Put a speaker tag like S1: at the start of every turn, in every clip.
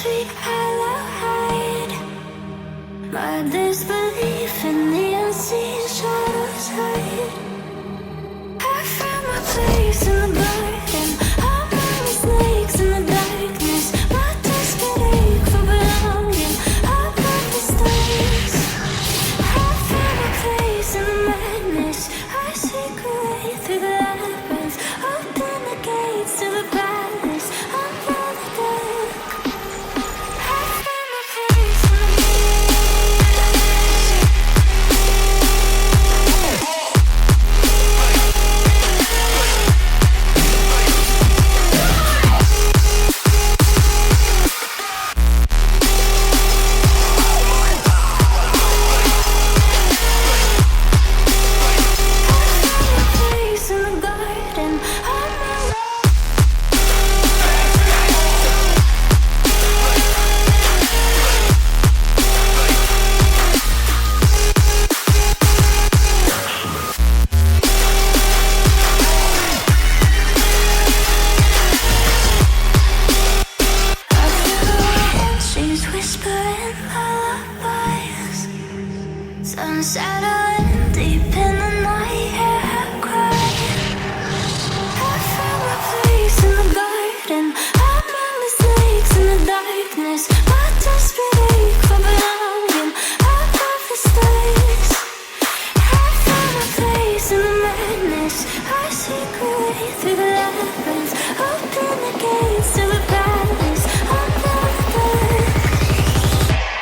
S1: sweet hollow hide. My disbelief in the unseen shadows hide. I found my place in the garden, among the snakes in the darkness. My desperate ache for belonging above the stars. I found my place in the madness. I seek a way through the labyrinth. Open the gates to the palace. Unveil the dark. I found my place in the place in the garden. She's whispering lullabies. Sun settling deep in the night. Hear her cry. I found my place in the garden, among the snakes in the darkness. My desperate ache for belonging above the stars. I found my place in the madness. I seek a way through the labyrinth. Open the gates to the palace. Unveil the dark. Found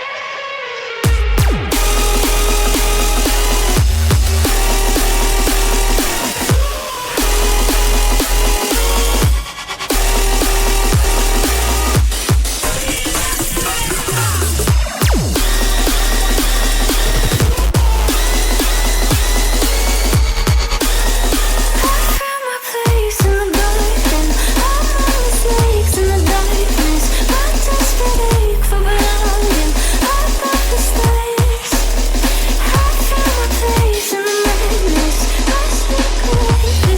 S1: my place in the garden, among the snakes in the darkness. My desperate ache for belonging above the stars. I found my place in the madness. I sneak away through the labyrinth.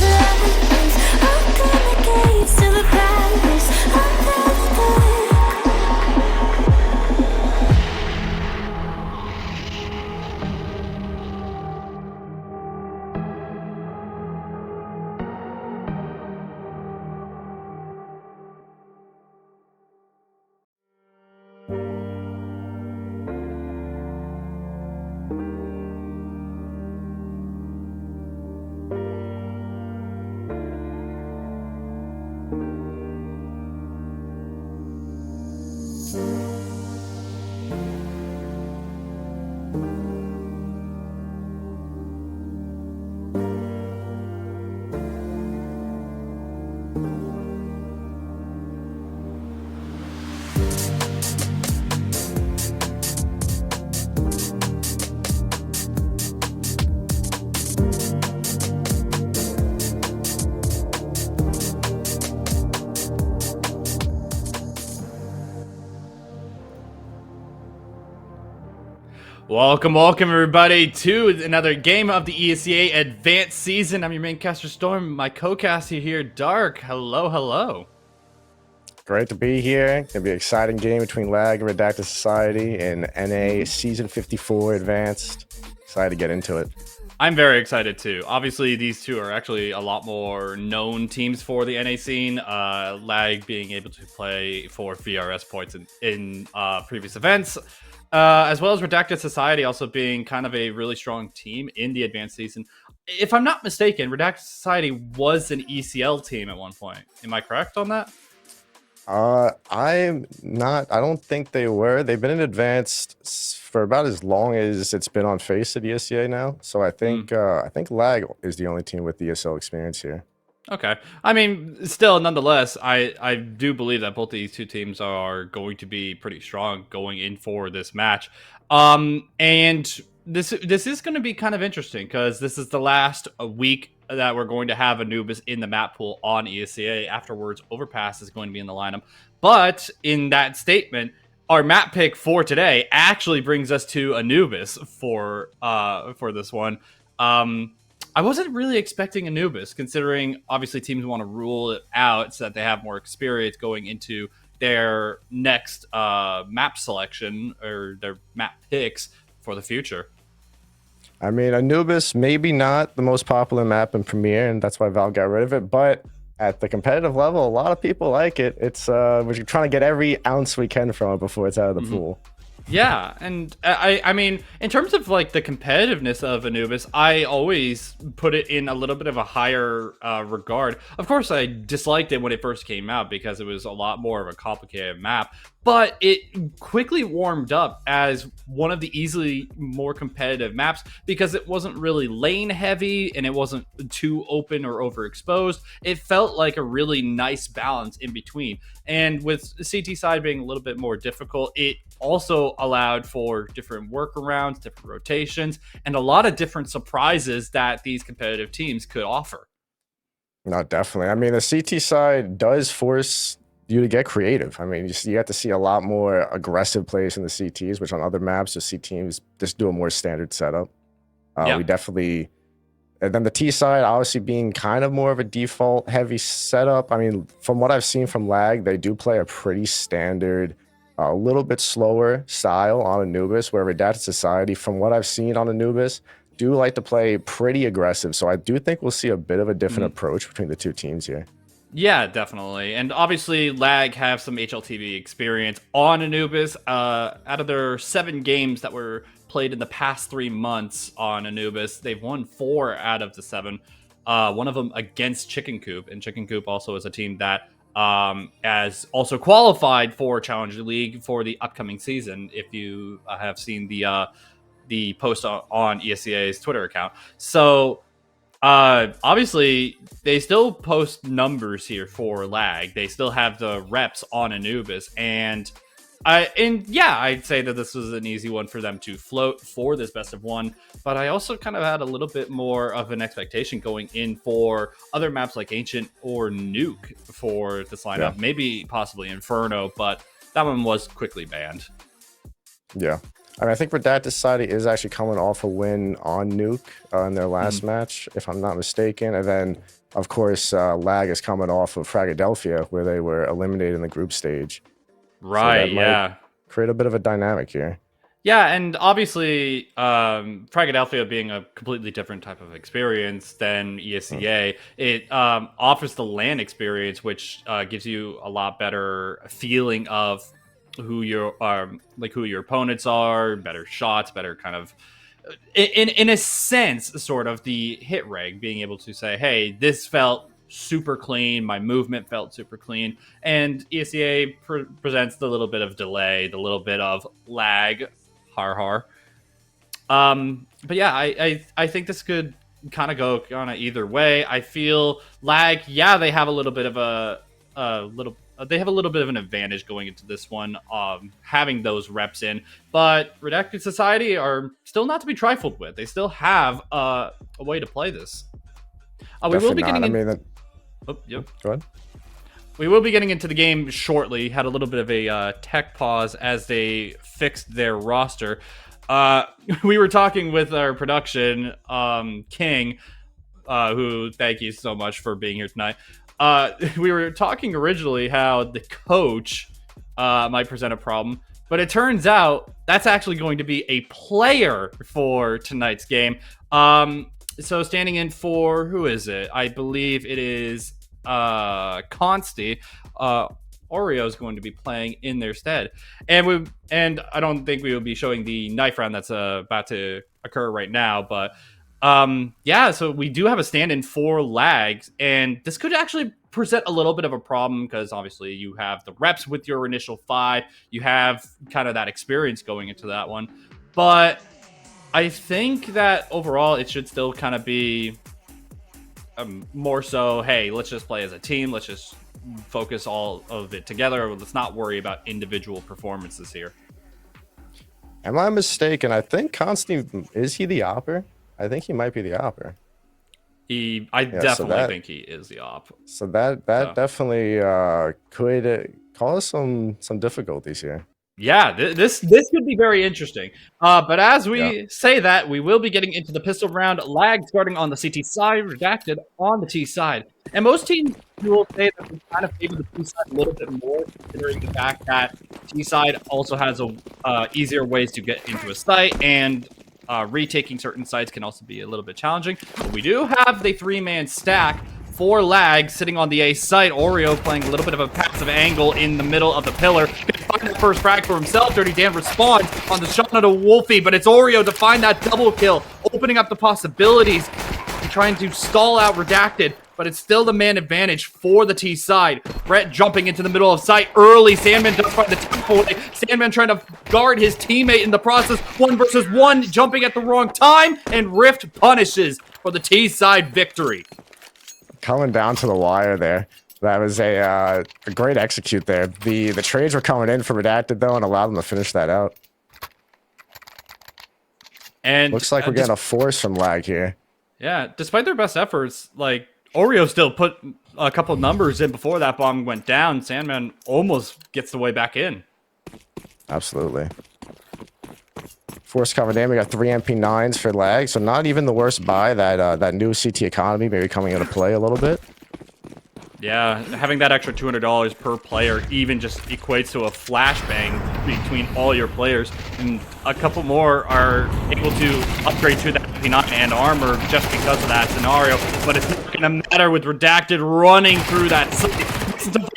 S1: Open the gates to the palace. Unveil the dark.
S2: Welcome, everybody, to another game of the ESEA Advanced Season. I'm your main caster, Storm. My co-caster here, Dark. Hello.
S3: Great to be here. Gonna be an exciting game between Lag and Redacted Society and NA Season 54 Advanced. Excited to get into it.
S2: I'm very excited too. Obviously, these two are actually a lot more known teams for the NA scene. Lag being able to play for VRS points in previous events, as well as Redacted Society also being kind of a really strong team in the advanced season. If I'm not mistaken, Redacted Society was an ECL team at one point. Am I correct on that?
S3: I'm not. I don't think they were. They've been in advanced for about as long as it's been on face at ESEA now. So I think Lag is the only team with ESL experience here.
S2: Okay. I mean, still, nonetheless, I do believe that both these two teams are going to be pretty strong going in for this match. And this is going to be kind of interesting because this is the last week that we're going to have Anubis in the map pool on ESEA. Afterwards, Overpass is going to be in the lineup. But in that statement, our map pick for today actually brings us to Anubis for this one. I wasn't really expecting Anubis, considering obviously teams want to rule it out so that they have more experience going into their next map selection or their map picks for the future.
S3: I mean, Anubis maybe not the most popular map in Premiere, and that's why Valve got rid of it. But at the competitive level, a lot of people like it. It's we're trying to get every ounce we can from it before it's out of the pool.
S2: Yeah, and I mean, in terms of like the competitiveness of Anubis, I always put it in a little bit of a higher regard. Of course, I disliked it when it first came out because it was a lot more of a complicated map, but it quickly warmed up as one of the easily more competitive maps because it wasn't really lane heavy and it wasn't too open or overexposed. It felt like a really nice balance in between. And with CT side being a little bit more difficult, it also allowed for different workarounds, different rotations, and a lot of different surprises that these competitive teams could offer.
S3: No, definitely. I mean, the CT side does force you to get creative. I mean, you have to see a lot more aggressive plays in the CTs, which on other maps, the C teams just do a more standard setup. We definitely... And then the T side, obviously being kind of more of a default heavy setup. I mean, from what I've seen from Lag, they do play a pretty standard, a little bit slower style on Anubis, where RedactedSociety, from what I've seen on Anubis, do like to play pretty aggressive. So I do think we'll see a bit of a different approach between the two teams here.
S2: Yeah, definitely. And obviously, Lag have some HLTV experience on Anubis. Out of their 7 games that were played in the past 3 months on Anubis, they've won 4 out of the 7. One of them against Chicken Coop. And Chicken Coop also is a team that has also qualified for Challenger League for the upcoming season, if you have seen the post on ESEA's Twitter account. So... obviously they still post numbers here for Lag. They still have the reps on Anubis, and I'd say that this was an easy one for them to float for this best of 1, but I also kind of had a little bit more of an expectation going in for other maps like Ancient or Nuke for this lineup, maybe possibly Inferno, but that one was quickly banned.
S3: Yeah. I mean, I think RedactedSociety is actually coming off a win on Nuke in their last match, if I'm not mistaken. And then, of course, Lag is coming off of Fragadelphia, where they were eliminated in the group stage.
S2: Right,
S3: so that might create a bit of a dynamic here.
S2: Yeah, and obviously, Fragadelphia being a completely different type of experience than ESEA, it offers the LAN experience, which gives you a lot better feeling of who your who your opponents are, better shots, better kind of in a sense, sort of the hit reg, being able to say, hey, this felt super clean, my movement felt super clean, and ESEA presents the little bit of delay, the little bit of lag, har. But yeah, I think this could kind of go either way. I feel Lag, they have a little bit of they have a little bit of an advantage going into this one, having those reps in. But RedactedSociety are still not to be trifled with. They still have a way to play this. We will be getting
S3: Go ahead.
S2: We will be getting into the game shortly. Had a little bit of a tech pause as they fixed their roster. We were talking with our production, King, who, thank you so much for being here tonight. We were talking originally how the coach might present a problem, but it turns out that's actually going to be a player for tonight's game. So standing in for, who is it? I believe it is Consti. Oreo is going to be playing in their stead, and I don't think we will be showing the knife round that's about to occur right now, but so we do have a stand-in for Lags, and this could actually present a little bit of a problem because obviously you have the reps with your initial 5, you have kind of that experience going into that one, but I think that overall it should still kind of be more so, hey, let's just play as a team, let's just focus all of it together, let's not worry about individual performances here.
S3: Am I mistaken? I think Constantine, is he the opper? I think he might be the opper.
S2: I definitely think he is the op.
S3: So that definitely could cause some difficulties here.
S2: Yeah, this could be very interesting. But as we say that, we will be getting into the pistol round. Lag starting on the CT side, Redacted on the T side. And most teams will say that they kind of favor the T side a little bit more, considering the fact that T side also has easier ways to get into a site, and retaking certain sites can also be a little bit challenging. But we do have the 3-man stack for Lag sitting on the A site. Oreo playing a little bit of a passive angle in the middle of the pillar. Can find the first frag for himself. Dirty Dan responds on the shot to Wolfie, but it's Oreo to find that double kill, opening up the possibilities and trying to stall out Redacted, but it's still the man advantage for the T side. Brett jumping into the middle of sight early. Sandman does find the tempo away. Sandman trying to guard his teammate in the process. 1 versus 1, jumping at the wrong time, and Rift punishes for the T side victory.
S3: Coming down to the wire there. That was a great execute there. The trades were coming in for Redacted, though, and allowed them to finish that out.
S2: And
S3: looks like we're getting a force from Lag here.
S2: Yeah, despite their best efforts, like, Oreo still put a couple numbers in before that bomb went down. Sandman almost gets the way back in.
S3: Absolutely. Force coming in. We got 3 MP9s for Lag, so not even the worst buy. That new CT economy maybe coming into play a little bit.
S2: Yeah, having that extra $200 per player even just equates to a flashbang between all your players, and a couple more are able to upgrade to that MP9 and armor just because of that scenario. But it's not going to matter with Redacted running through that site.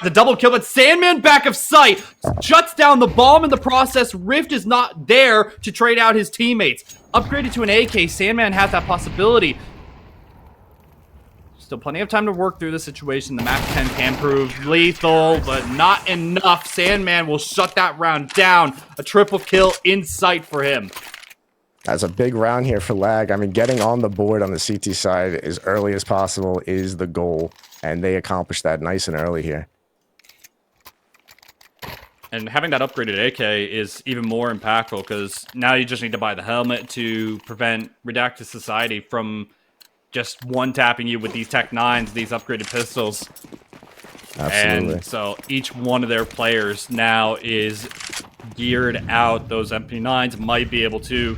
S2: The double kill, but Sandman back of sight shuts down the bomb in the process. Rift is not there to trade out his teammates. Upgraded to an AK, Sandman has that possibility. Still plenty of time to work through the situation. The Max 10 can prove lethal, but not enough. Sandman will shut that round down. A triple kill in sight for him.
S3: That's a big round here for Lag. I mean, getting on the board on the CT side as early as possible is the goal, and they accomplished that nice and early here.
S2: And having that upgraded AK is even more impactful, because now you just need to buy the helmet to prevent RedactedSociety from just one-tapping you with these Tech 9s, these upgraded pistols.
S3: Absolutely.
S2: And so each one of their players now is geared out. Those MP9s might be able to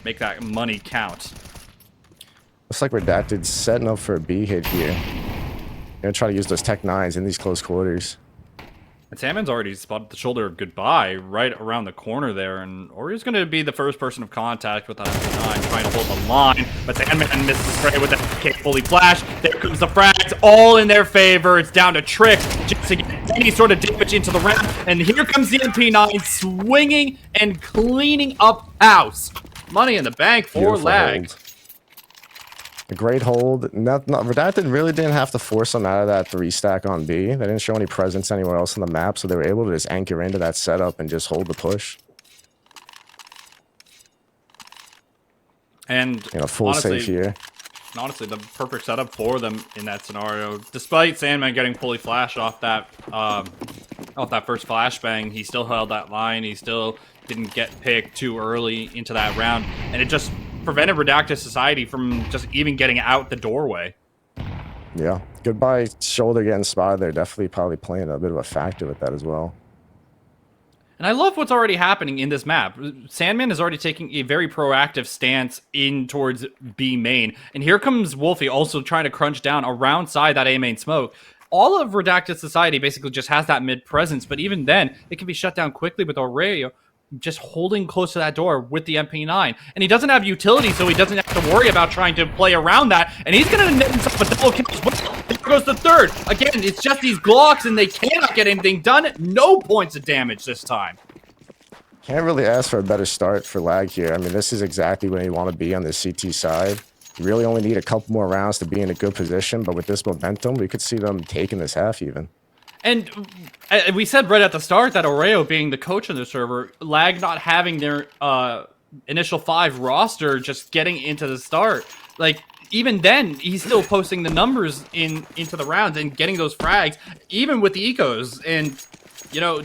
S2: make that money count.
S3: Looks like Redacted's setting up for a B hit here. Gonna try to use those Tech 9s in these close quarters.
S2: And Sandman's already spotted the shoulder of goodbye right around the corner there, and Oreo's going to be the first person of contact with that MP9, trying to hold the line, but Sandman misses the spray with that AK fully flash. There comes the frags, all in their favor. It's down to Tricks just to get any sort of damage into the round, and here comes the MP9 swinging and cleaning up house. Money in the bank for
S3: Beautiful
S2: Lag.
S3: hold. A great hold. Redacted really didn't have to force them out of that 3 stack on B. They didn't show any presence anywhere else on the map, so they were able to just anchor into that setup and just hold the push.
S2: And
S3: Full
S2: honestly,
S3: safe here.
S2: honestly, the perfect setup for them in that scenario. Despite Sandman getting fully flashed off that first flashbang, he still held that line. He still didn't get picked too early into that round, and it just prevented RedactedSociety from just even getting out the doorway.
S3: Yeah. Goodbye shoulder getting spotted there. Definitely probably playing a bit of a factor with that as well.
S2: And I love what's already happening in this map. Sandman is already taking a very proactive stance in towards B main. And here comes Wolfie also trying to crunch down around side that A main smoke. All of RedactedSociety basically just has that mid presence, but even then, it can be shut down quickly with Oreo just holding close to that door with the MP9. And he doesn't have utility, so he doesn't have to worry about trying to play around that. And he's going to net himself a double kill as well. There goes the third. Again, it's just these Glocks, and they cannot get anything done. No points of damage this time.
S3: Can't really ask for a better start for Lag here. I mean, this is exactly where you want to be on the CT side. You really only need a couple more rounds to be in a good position, but with this momentum, we could see them taking this half even.
S2: And we said right at the start that Oreo being the coach of the server, Lag not having their initial 5 roster just getting into the start. Like, even then, he's still posting the numbers into the rounds and getting those frags, even with the ecos. And,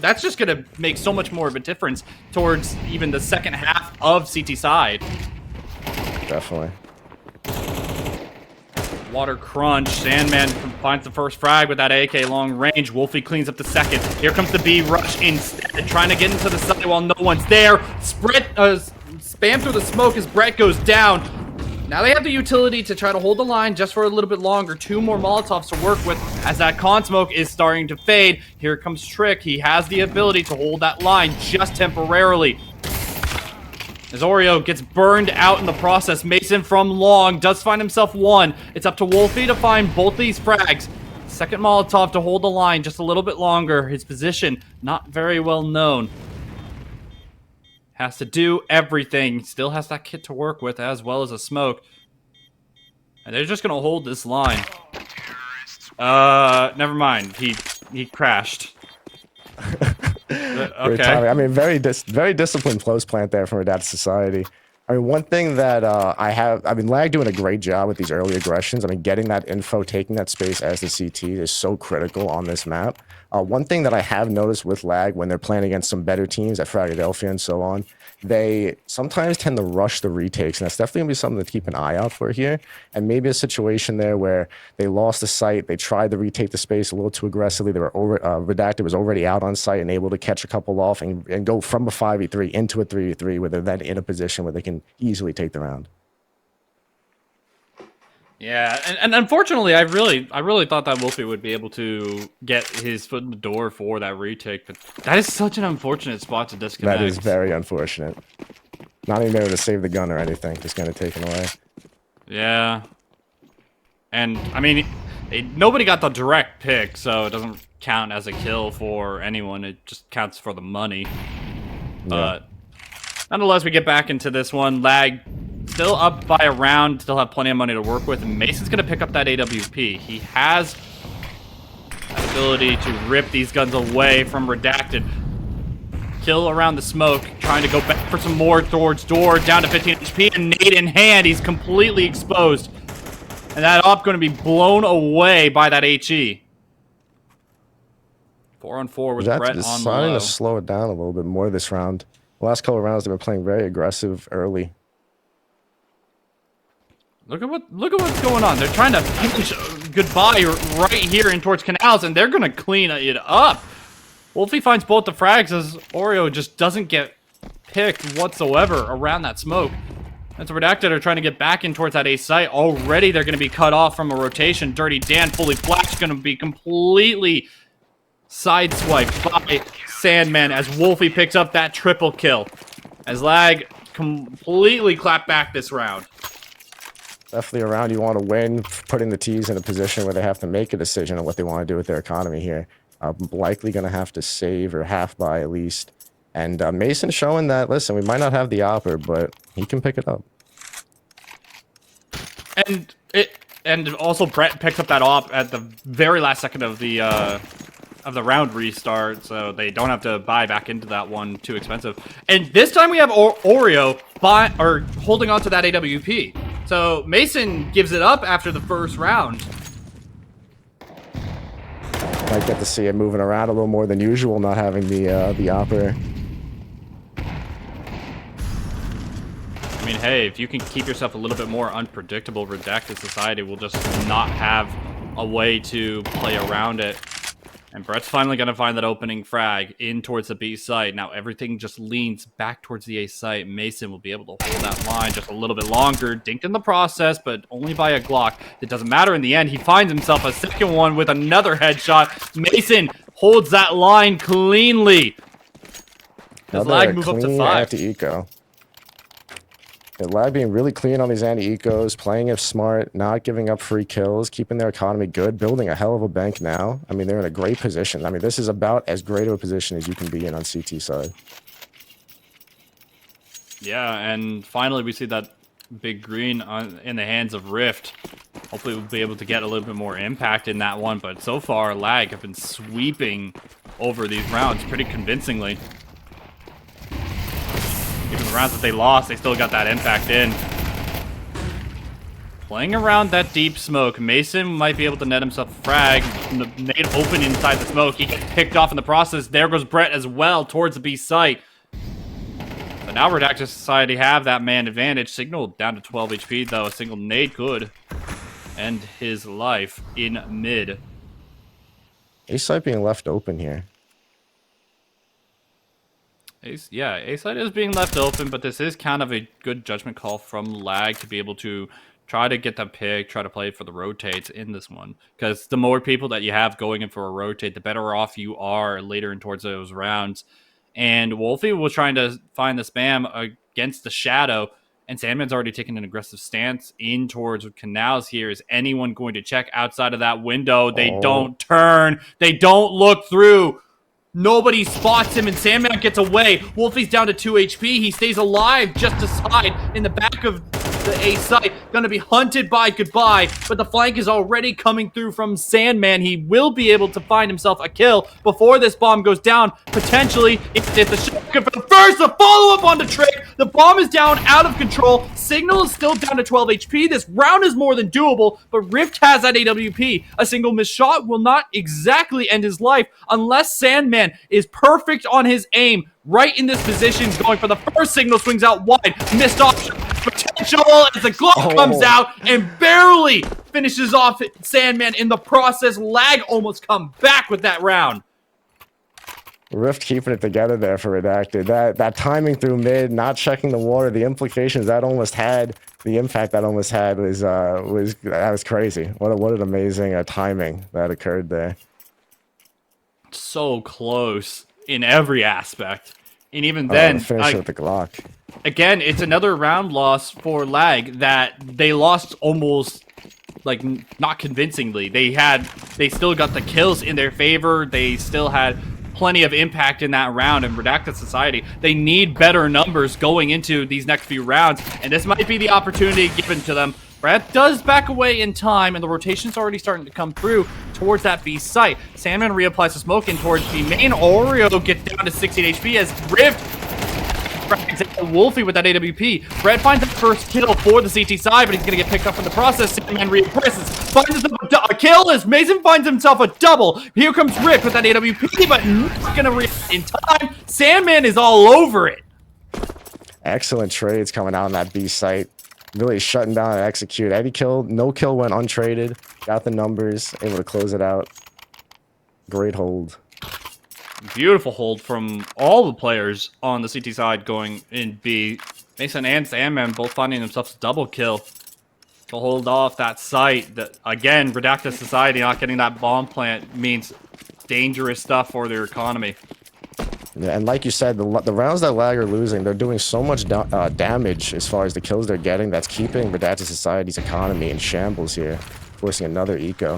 S2: that's just going to make so much more of a difference towards even the second half of CT side.
S3: Definitely.
S2: Water crunch. Sandman finds the first frag with that AK long range. Wolfie cleans up the second. Here comes the B rush instead, trying to get into the side while no one's there. Spam through the smoke as Brett goes down. Now they have the utility to try to hold the line just for a little bit longer. 2 more Molotovs to work with as that con smoke is starting to fade. Here comes Trick. He has the ability to hold that line just temporarily. As Oreo gets burned out in the process, Mason from long does find himself 1. It's up to Wolfie to find both these frags. Second Molotov to hold the line just a little bit longer. His position not very well known. Has to do everything. Still has that kit to work with as well as a smoke. And they're just gonna hold this line. Never mind. He crashed. Okay.
S3: I mean, very disciplined close plant there from Redacted Society. I mean, one thing that Lag doing a great job with these early aggressions. I mean, getting that info, taking that space as the CT is so critical on this map. One thing that I have noticed with Lag when they're playing against some better teams at Philadelphia and so on, they sometimes tend to rush the retakes, and that's definitely going to be something to keep an eye out for here. And maybe a situation there where they lost the site, they tried to retake the space a little too aggressively, they were Redacted was already out on site and able to catch a couple off and go from a 5v3 into a 3v3 where they're then in a position where they can easily take the round.
S2: Yeah, and unfortunately, I really thought that Wolfie would be able to get his foot in the door for that retake, but that is such an unfortunate spot to disconnect.
S3: That is very unfortunate. Not even able to save the gun or anything, just kind of taken away.
S2: Yeah. And, I mean, nobody got the direct pick, so it doesn't count as a kill for anyone. It just counts for the money. But, nonetheless, we get back into this one. Lag still up by a round, still have plenty of money to work with, and Mason's going to pick up that AWP. He has that ability to rip these guns away from Redacted. Kill around the smoke, trying to go back for some more towards door, down to 15 HP, and nade in hand, he's completely exposed. And that op going to be blown away by that HE. 4-on-4 with Brett on
S3: deciding
S2: low.
S3: to slow it down a little bit more this round. The last couple of rounds, they've been playing very aggressive early.
S2: Look at what's going on. They're trying to push goodbye right here in towards canals, and they're gonna clean it up. Wolfie finds both the frags as Oreo just doesn't get picked whatsoever around that smoke. That's Redacted are trying to get back in towards that A site. Already they're gonna be cut off from a rotation. Dirty Dan fully flashed, gonna be completely sideswiped by Sandman as Wolfie picks up that triple kill. As Lag completely clapped back this round.
S3: Definitely a round you want to win, putting the T's in a position where they have to make a decision on what they want to do with their economy here. Likely going to have to save or half buy at least. And Mason showing that, listen, we might not have the opper, but he can pick it up.
S2: And also Brett picked up that op at the very last second of the round restart, so they don't have to buy back into that one too expensive. And this time we have Oreo holding on to that AWP. So Mason gives it up after the first round.
S3: Might get to see it moving around a little more than usual, not having the opper.
S2: I mean, hey, if you can keep yourself a little bit more unpredictable, Redacted Society will just not have a way to play around it. And Brett's finally going to find that opening frag in towards the B site. Now everything just leans back towards the A site. Mason will be able to hold that line just a little bit longer. Dinked in the process, but only by a Glock. It doesn't matter in the end. He finds himself a second one with another headshot. Mason holds that line cleanly. Does Lag move up to 5?
S3: Anti-eco. Yeah, Lag being really clean on these anti-ecos, playing it smart, not giving up free kills, keeping their economy good, building a hell of a bank now. I mean, they're in a great position. I mean, this is about as great of a position as you can be in on CT side.
S2: Yeah, and finally we see that big green in the hands of Rift. Hopefully we'll be able to get a little bit more impact in that one, but so far Lag have been sweeping over these rounds pretty convincingly. Even the rounds that they lost, they still got that impact in. Playing around that deep smoke, Mason might be able to net himself a frag. The nade open inside the smoke. He gets picked off in the process. There goes Brett as well towards the B site. But now Redacted Society have that man advantage. Signal down to 12 HP though. A single nade could end his life in mid.
S3: A site being left open here.
S2: Yeah, A side is being left open, but this is kind of a good judgment call from Lag to be able to try to get that pick, try to play for the rotates in this one. Because the more people that you have going in for a rotate, the better off you are later in towards those rounds. And Wolfie was trying to find the spam against the shadow, and Sandman's already taken an aggressive stance in towards Canals here. Is anyone going to check outside of that window? They don't turn. They don't look through. Nobody spots him, and Sandman gets away. Wolfie's down to 2 HP. He stays alive just aside in the back of the A site. Gonna be hunted by Goodbye, but the flank is already coming through from Sandman. He will be able to find himself a kill before this bomb goes down. Potentially, it's a shotgun for the first. The follow-up on the trick. The bomb is down, out of control. Signal is still down to 12 HP. This round is more than doable, but Rift has that AWP. A single missed shot will not exactly end his life unless Sandman is perfect on his aim. Right in this position, going for the first signal, swings out wide. Missed option. Potential as the Glock comes out and barely finishes off Sandman in the process. Lag almost come back with that round.
S3: Rift keeping it together there for Redacted. That timing through mid, not checking the water, the implications that almost had, the impact that almost had was crazy. What an amazing timing that occurred there.
S2: So close in every aspect, and even then,
S3: finish with the Glock.
S2: Again, it's another round loss for Lag that they lost almost like not convincingly. They still got the kills in their favor. They still had plenty of impact in that round. And Redacted Society, they need better numbers going into these next few rounds, and this might be the opportunity given to them. Brad does back away in time, and the rotation's already starting to come through towards that B site. Sandman reapplies the smoke in towards B main. Oreo gets down to 16 HP as Rift Wolfie with that AWP. Brad finds the first kill for the CT side, but he's going to get picked up in the process. Sandman represses, finds himself a kill as Mason finds himself a double. Here comes Rift with that AWP, but not going to react in time. Sandman is all over it.
S3: Excellent trades coming out on that B site. Really shutting down and execute. Any kill, no kill went untraded. Got the numbers, able to close it out. Great hold.
S2: Beautiful hold from all the players on the CT side going in B. Mason and Sandman both finding themselves a double kill to hold off that site. That again, Redacted Society not getting that bomb plant means dangerous stuff for their economy.
S3: Yeah, and like you said, the rounds that Lag are losing, they're doing so much damage as far as the kills they're getting that's keeping Redacted Society's economy in shambles here, forcing another eco.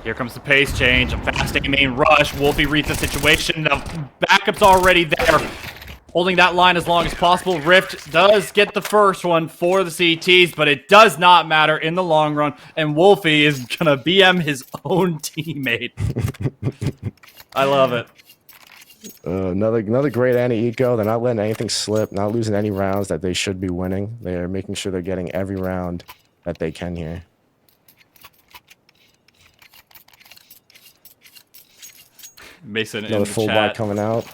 S2: Here comes the pace change, a fast A main rush. Wolfie reads the situation, the backup's already there. Holding that line as long as possible. Rift does get the first one for the CTs, but it does not matter in the long run, and Wolfie is gonna BM his own teammate. I love it.
S3: Another great anti-eco. They're not letting anything slip, not losing any rounds that they should be winning. They're making sure they're getting every round that they can here.
S2: Mason
S3: Another
S2: in the
S3: full
S2: chat.
S3: bot coming out.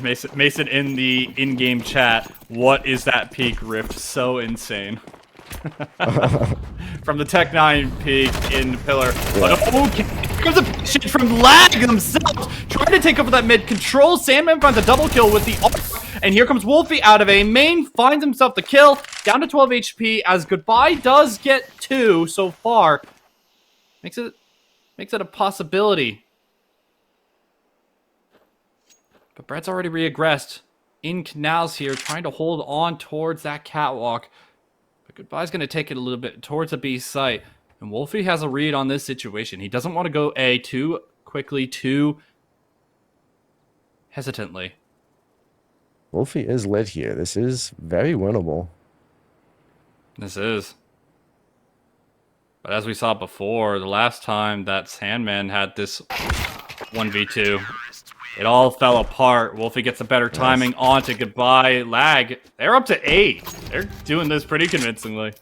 S2: Mason in the in-game chat. What is that peak, Rift? So insane. From the Tech 9 peak in Pillar. But okay, here's a shit from Lag themselves. Trying to take over that mid control. Sandman finds a double kill with the arc. And here comes Wolfie out of A main. Finds himself the kill. Down to 12 HP as Goodbye does get 2 so far. Makes it a possibility. But Brett's already reaggressed in Canals here, trying to hold on towards that catwalk. But Goodbye's going to take it a little bit towards the B site. And Wolfie has a read on this situation. He doesn't want to go A too quickly, too hesitantly.
S3: Wolfie is lit here. This is very winnable.
S2: This is. But as we saw before, the last time that Sandman had this 1v2, it all fell apart. Wolfie gets a better timing onto Goodbye. Lag, they're up to 8. They're doing this pretty convincingly.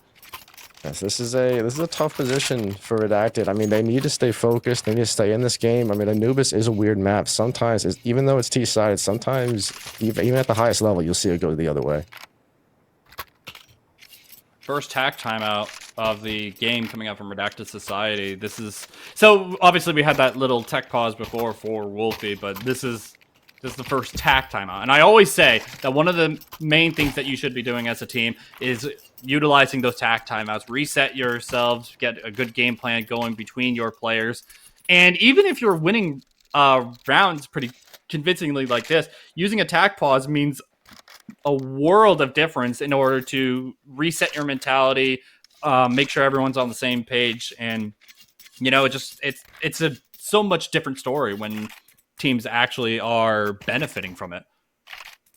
S3: Yes, this is a tough position for Redacted. I mean, they need to stay focused. They need to stay in this game. I mean, Anubis is a weird map. Sometimes, even though it's T-sided, sometimes, even at the highest level, you'll see it go the other way.
S2: First tack timeout of the game coming out from Redacted Society. This is so obviously we had that little tech pause before for Wolfie, but this is the first tack timeout. And I always say that one of the main things that you should be doing as a team is utilizing those tack timeouts, reset yourselves, get a good game plan going between your players. And even if you're winning rounds pretty convincingly like this, using a tack pause means a world of difference in order to reset your mentality, make sure everyone's on the same page. And, you know, it's a so much different story when teams actually are benefiting from it.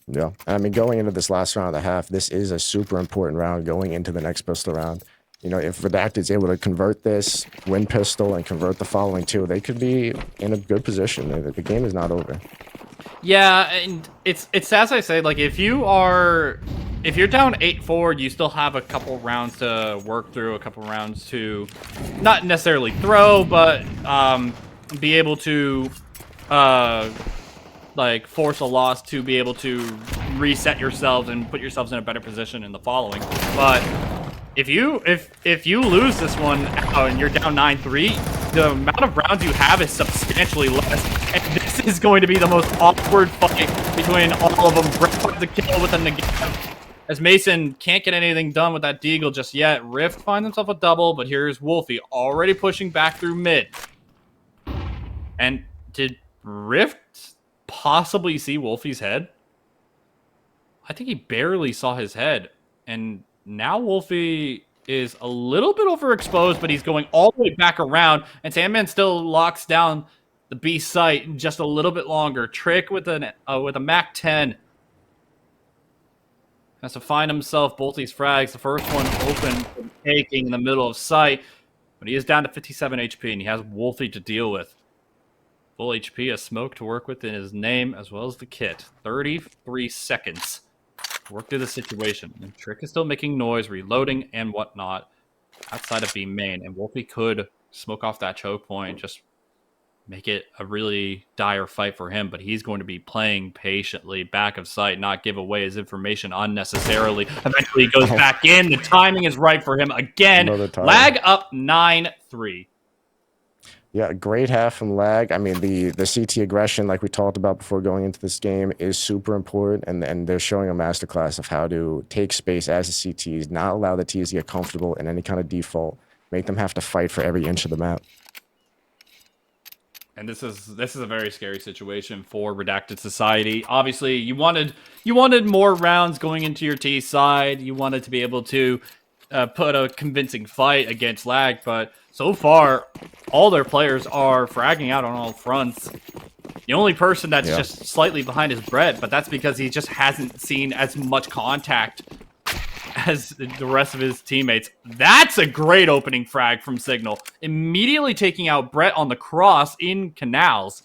S3: Yeah, I mean, going into this last round of the half, this is a super important round going into the next pistol round. You know, if Redacted's able to convert this, win pistol, and convert the following two, they could be in a good position. The game is not over.
S2: Yeah, and it's as I say, like if you're down 8-4, you still have a couple rounds to work through, a couple rounds to not necessarily throw, but be able to like force a loss to be able to reset yourselves and put yourselves in a better position in the following. But if you lose this one out and you're down 9-3, the amount of rounds you have is substantially less. And this is going to be the most awkward fight between all of them. Brett with the kill with a negative. As Mason can't get anything done with that deagle just yet. Rift finds himself a double, but here's Wolfie already pushing back through mid. And did Rift possibly see Wolfie's head? I think he barely saw his head. And now Wolfie is a little bit overexposed, but he's going all the way back around. And Sandman still locks down the B site just a little bit longer. Trick with a Mac 10. Has to find himself both these frags. The first one open, taking in the middle of sight. But he is down to 57 HP, and he has Wolfie to deal with. Full HP, a smoke to work with in his name, as well as the kit. 33 seconds to work through the situation. And Trick is still making noise, reloading, and whatnot outside of B main. And Wolfie could smoke off that choke point, just make it a really dire fight for him. But he's going to be playing patiently, back of sight, not give away his information unnecessarily. Eventually, he goes back in. The timing is right for him again. Lag up 9-3.
S3: Yeah, great half from Lag. I mean, the CT aggression, like we talked about before going into this game, is super important, and they're showing a masterclass of how to take space as the CTs, not allow the Ts to get comfortable in any kind of default, make them have to fight for every inch of the map.
S2: And this is a very scary situation for Redacted Society. Obviously, you wanted more rounds going into your T side. You wanted to be able to put a convincing fight against Lag, but so far, all their players are fragging out on all fronts. The only person that's just slightly behind is Brett, but that's because he just hasn't seen as much contact as the rest of his teammates. That's a great opening frag from Signal. Immediately taking out Brett on the cross in Canals.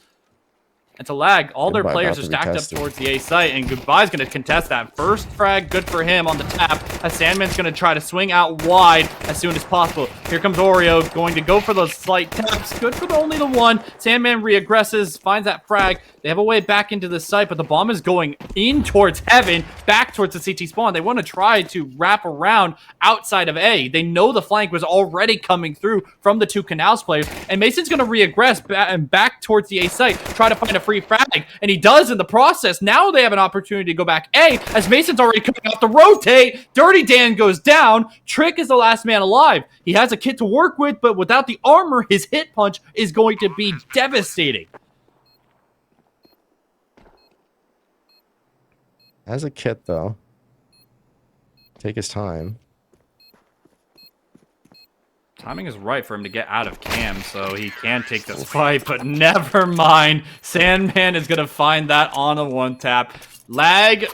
S2: And to Lag, all their players are stacked up towards the A site, and Goodbye's going to contest that. First frag, good for him on the tap, as Sandman's going to try to swing out wide as soon as possible. Here comes Oreo, going to go for those slight taps. Good for only the one. Sandman re-aggresses, finds that frag. They have a way back into the site, but the bomb is going in towards heaven, back towards the CT spawn. They want to try to wrap around outside of A. They know the flank was already coming through from the two Canals players, and Mason's going to re-aggress back towards the A site, try to find a free frag, and he does in the process. Now they have an opportunity to go back A, as Mason's already coming out to rotate. Dirty Dan goes down. Trick is the last man alive. He has a kit to work with, but without the armor, his hit punch is going to be devastating.
S3: As a kit, though, take his time.
S2: Timing is right for him to get out of cam, so he can take this fight, but never mind. Sandman is going to find that on a one-tap. Lag,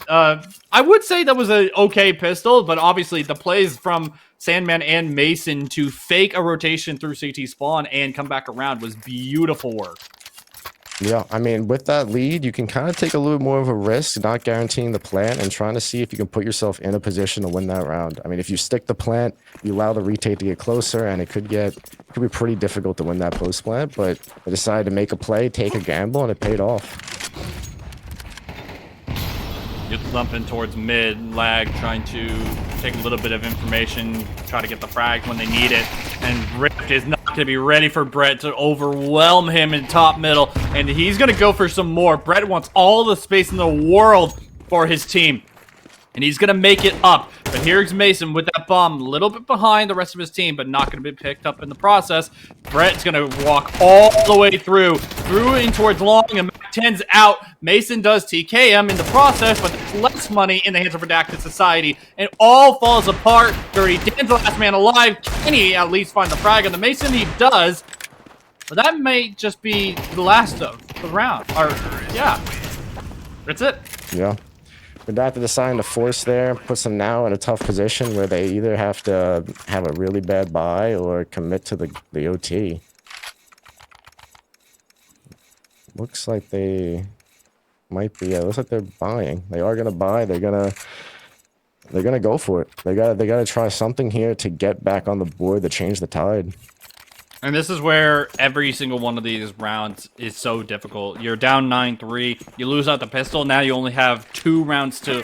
S2: I would say that was an okay pistol, but obviously the plays from Sandman and Mason to fake a rotation through CT spawn and come back around was beautiful work.
S3: Yeah, I mean, with that lead, you can kind of take a little more of a risk, not guaranteeing the plant, and trying to see if you can put yourself in a position to win that round. I mean, if you stick the plant, you allow the retake to get closer, and it could be pretty difficult to win that post plant, but they decided to make a play, take a gamble, and it paid off.
S2: You're thumping towards mid, lag, trying to take a little bit of information, try to get the frag when they need it. And Rift is not going to be ready for Brett to overwhelm him in top middle. And he's going to go for some more. Brett wants all the space in the world for his team. And he's going to make it up. But here's Mason with that bomb, a little bit behind the rest of his team, but not going to be picked up in the process. Brett's going to walk all the way through in towards long, and Mac 10's out. Mason does TKM in the process, but there's less money in the hands of Redacted Society. And all falls apart. Dirty Dan's the last man alive. Can he at least find the frag on the Mason? He does. But that may just be the last of the round. Or, yeah. That's it.
S3: Yeah. Redacted deciding to force there, puts them now in a tough position where they either have to have a really bad buy or commit to the OT. Looks like they might be. Yeah, looks like they're buying. They are gonna buy. They're gonna go for it. They gotta try something here to get back on the board to change the tide.
S2: And this is where every single one of these rounds is so difficult. You're down 9-3. You lose out the pistol. Now you only have 2 rounds to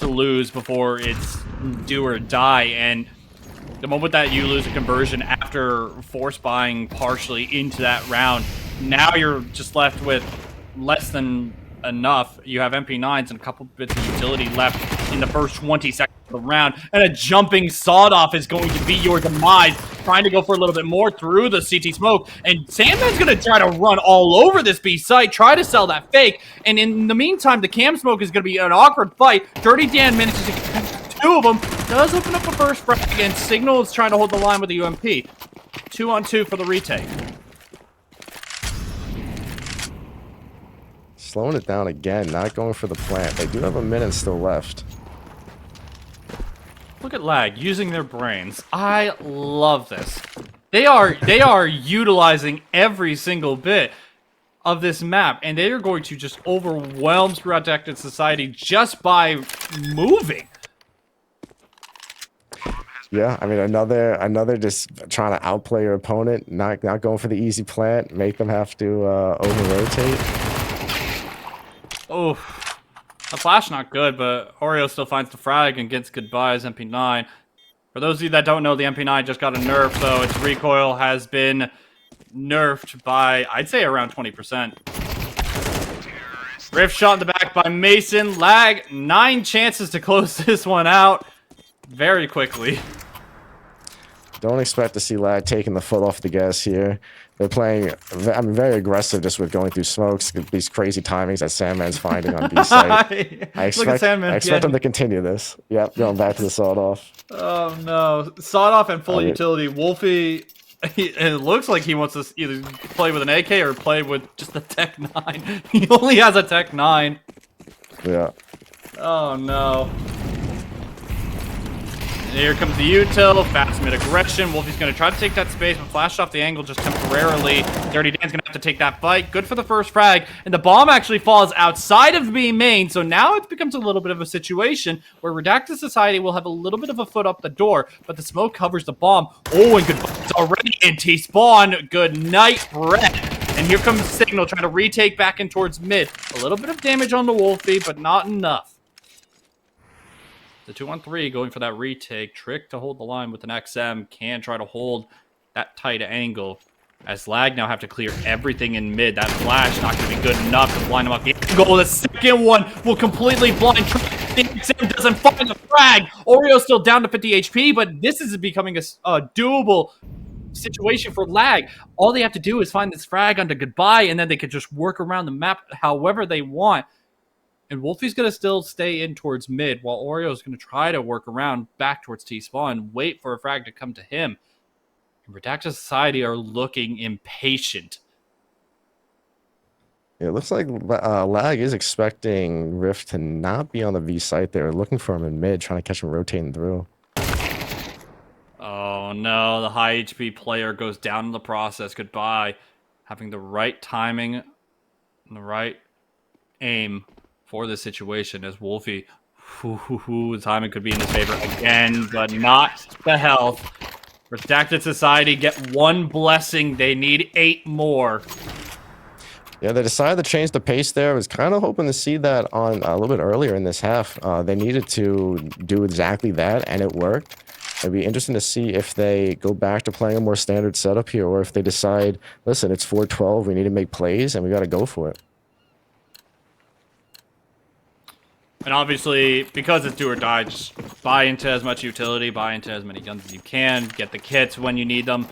S2: lose before it's do or die. And the moment that you lose a conversion after force buying partially into that round, now you're just left with less than enough. You have MP9s and a couple bits of utility left in the first 20 seconds of the round. And a jumping sawed-off is going to be your demise. Trying to go for a little bit more through the CT smoke. And Sandman's going to try to run all over this B site, try to sell that fake. And in the meantime, the cam smoke is going to be an awkward fight. Dirty Dan manages to get 2 of them. Does open up a first frag, and Signal is trying to hold the line with the UMP. 2-on-2 for the retake.
S3: Slowing it down again, not going for the plant. They do have a minute still left.
S2: Look at lag using their brains. I love this. They are utilizing every single bit of this map, and they are going to just overwhelm Redacted Society just by moving.
S3: Yeah, I mean another just trying to outplay your opponent, not going for the easy plant, make them have to over-rotate.
S2: Oh, the flash not good, but Oreo still finds the frag and gets goodbyes MP9. For those of you that don't know, the MP9 just got a nerf, so its recoil has been nerfed by, I'd say, around 20%. Rift shot in the back by Mason. Lag, 9 chances to close this one out very quickly.
S3: Don't expect to see Lag taking the foot off the gas here. They're playing, I mean, very aggressive just with going through smokes, these crazy timings that Sandman's finding on B side. I expect them to continue this. Yep, going back to the sawed-off.
S2: Oh, no. Sawed-off and full utility. Wolfie, it looks like he wants to either play with an AK or play with just a Tech 9. He only has a Tech 9.
S3: Yeah.
S2: Oh, no. Here comes the util, fast mid aggression. Wolfie's going to try to take that space, but flashed off the angle just temporarily. Dirty Dan's going to have to take that fight. Good for the first frag. And the bomb actually falls outside of B main, so now it becomes a little bit of a situation where Redacted Society will have a little bit of a foot up the door, but the smoke covers the bomb. Oh, and goodbye. It's already in T-spawn. Good night, Brett. And here comes Signal trying to retake back in towards mid. A little bit of damage on the Wolfie, but not enough. The 2-on-3 going for that retake. Trick to hold the line with an XM. Can try to hold that tight angle. As Lag now have to clear everything in mid. That flash not going to be good enough to blind him up. The angle, the second one will completely blind Trick. The XM doesn't find the frag. Oreo's still down to 50 HP, but this is becoming a doable situation for Lag. All they have to do is find this frag onto goodbye, and then they could just work around the map however they want. And Wolfie's going to still stay in towards mid, while Oreo's going to try to work around back towards T-spawn, wait for a frag to come to him. And Redacted Society are looking impatient.
S3: It looks like Lag is expecting Rift to not be on the V site. They're looking for him in mid, trying to catch him rotating through.
S2: Oh no, the high HP player goes down in the process. Goodbye. Having the right timing and the right aim for this situation as Wolfie, the timing could be in his favor again, but not the health. Redacted Society get 1 blessing. They need 8 more.
S3: Yeah, they decided to change the pace there. I was kind of hoping to see that on a little bit earlier in this half. They needed to do exactly that, and it worked. It'd be interesting to see if they go back to playing a more standard setup here, or if they decide, listen, it's 4-12, we need to make plays, and we got to go for it.
S2: And obviously, because it's do or die, just buy into as much utility, buy into as many guns as you can, get the kits when you need them.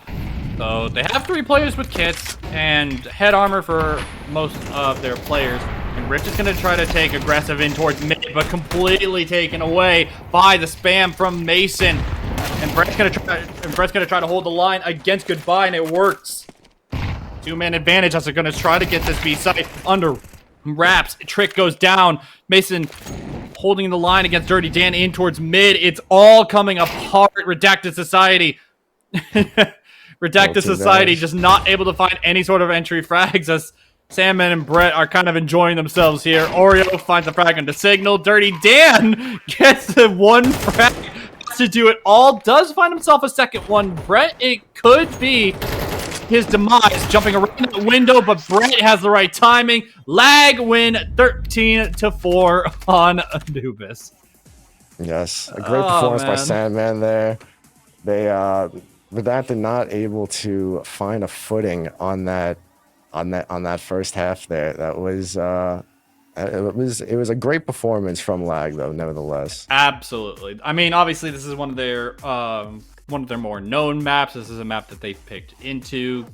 S2: So they have 3 players with kits and head armor for most of their players. And Rich is going to try to take aggressive in towards mid, but completely taken away by the spam from Mason. And Brett's going to try to hold the line against Goodbye, and it works. 2-man advantage as they're going to try to get this B site under wraps. Trick goes down. Mason holding the line against Dirty Dan in towards mid. It's all coming apart. Redacted Society. Redacted Society just not able to find any sort of entry frags as Sandman and Brett are kind of enjoying themselves here. Oreo finds a frag into Signal. Dirty Dan gets the 1 frag to do it all. Does find himself a second one. Brett, it could be his demise, jumping around the window, but Brett has the right timing. Lag win 13-4 on Anubis.
S3: Yes, a great performance by Sandman there. They Redacted not able to find a footing on that first half there. That was it was a great performance from Lag though, nevertheless.
S2: Absolutely. I mean, obviously this is one of their more known maps. This is a map that they've picked into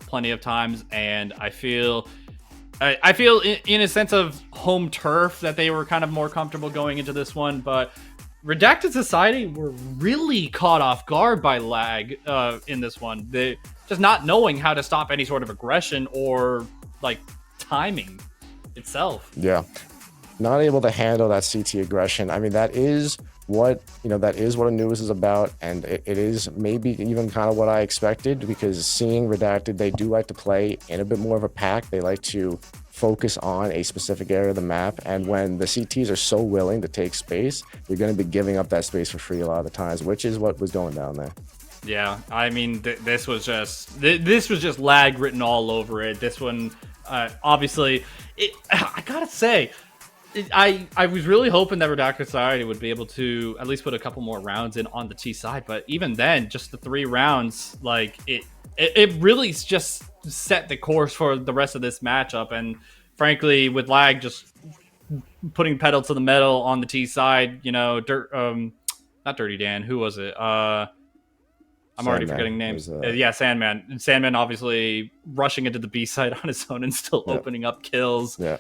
S2: plenty of times, and I feel in a sense of home turf that they were kind of more comfortable going into this one, but Redacted Society were really caught off guard by Lag in this one. They just not knowing how to stop any sort of aggression or like timing itself.
S3: Yeah, not able to handle that CT aggression. I mean, that is what Anubis is about, and it is maybe even kind of what I expected, because seeing Redacted, they do like to play in a bit more of a pack. They like to focus on a specific area of the map, and when the CTs are so willing to take space, you're going to be giving up that space for free a lot of the times, which is what was going down there.
S2: Yeah, I mean, this was just Lag written all over it. This one, obviously, I gotta say, I was really hoping that Redacted Society would be able to at least put a couple more rounds in on the T side, but even then, just the 3 rounds, like it really just set the course for the rest of this matchup. And frankly, with Lag just putting pedal to the metal on the T side, you know, not Dirty Dan, who was it? I'm already forgetting names. Yeah, Sandman. Sandman obviously rushing into the B side on his own and still opening up kills.
S3: Yeah.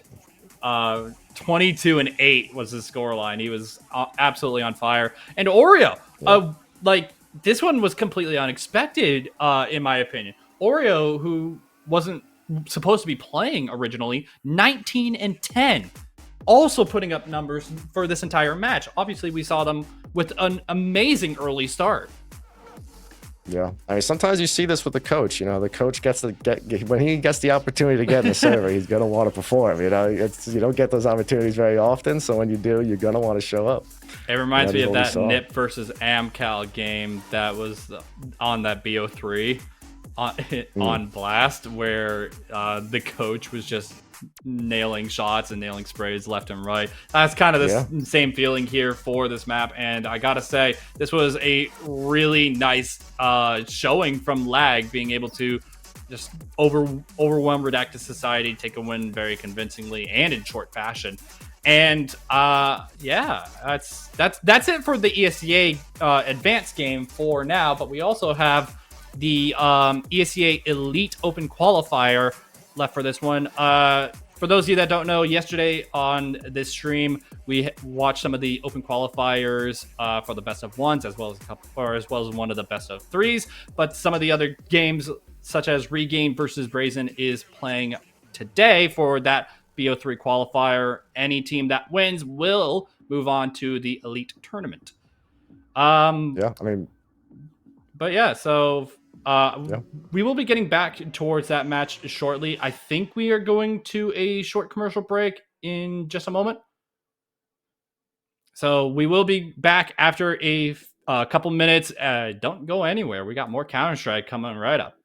S2: 22-8 was his scoreline. He was absolutely on fire. And Oreo, like this one was completely unexpected, in my opinion. Oreo, who wasn't supposed to be playing originally, 19-10, also putting up numbers for this entire match. Obviously, we saw them with an amazing early start.
S3: Yeah, I mean, sometimes you see this with the coach. You know, the coach gets to when he gets the opportunity to get in the server, he's gonna want to perform. You know, you don't get those opportunities very often, so when you do, you're gonna want to show up.
S2: It reminds me of that NIP versus Amcal game that was on that BO3 on Blast, where the coach was just nailing shots and nailing sprays left and right. That's kind of the same feeling here for this map, and I gotta say this was a really nice showing from Lag, being able to just overwhelm Redacted Society, take a win very convincingly and in short fashion. And yeah, that's it for the ESEA advanced game for now, but we also have the ESEA Elite Open Qualifier left for this one. For those of you that don't know, yesterday on this stream, we watched some of the open qualifiers for the best of ones, as well as one of the best of threes. But some of the other games, such as Regain versus Brazen, is playing today for that BO3 qualifier. Any team that wins will move on to the Elite Tournament.
S3: Yeah, I mean,
S2: but yeah, so we will be getting back towards that match shortly. I think we are going to a short commercial break in just a moment. So we will be back after a couple minutes. Don't go anywhere. We got more Counter-Strike coming right up.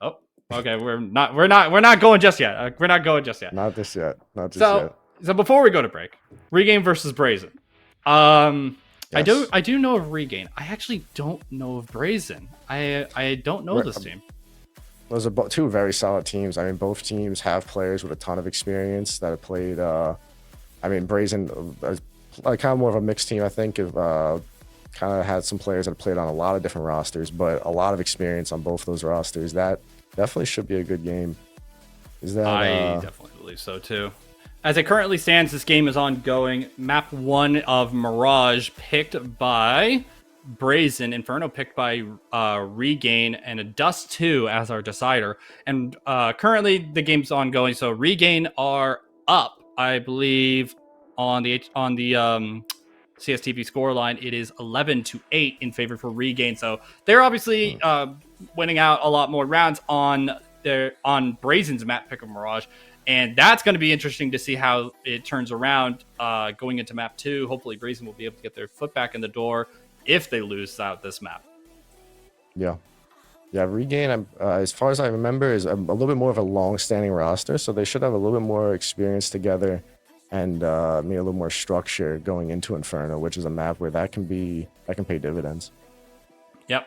S2: Oh, Okay, we're not going just yet. We're not going just yet.
S3: Not just yet. Not just yet.
S2: So before we go to break, Regain versus Brazen. I
S3: Yes.
S2: do know of Regain. I actually don't know of Brazen. I don't know this team.
S3: Those are two very solid teams. I mean, both teams have players with a ton of experience that have played. I mean, Brazen, kind of more of a mixed team. I think kind of had some players that have played on a lot of different rosters, but a lot of experience on both those rosters. That definitely should be a good game. Is that?
S2: I definitely believe so too. As it currently stands, this game is ongoing. Map 1 of Mirage picked by Brazen, Inferno picked by Regain, and a Dust 2 as our decider. And currently the game's ongoing, so Regain are up, I believe, on the CSTV scoreline. It is 11-8 in favor for Regain. So they're obviously winning out a lot more rounds on Brazen's map pick of Mirage. And that's going to be interesting to see how it turns around going into map 2. Hopefully Brazen will be able to get their foot back in the door if they lose out this map.
S3: Yeah. Regain, as far as I remember, is a little bit more of a long-standing roster, so they should have a little bit more experience together and maybe a little more structure going into Inferno, which is a map where that can pay dividends.
S2: Yep.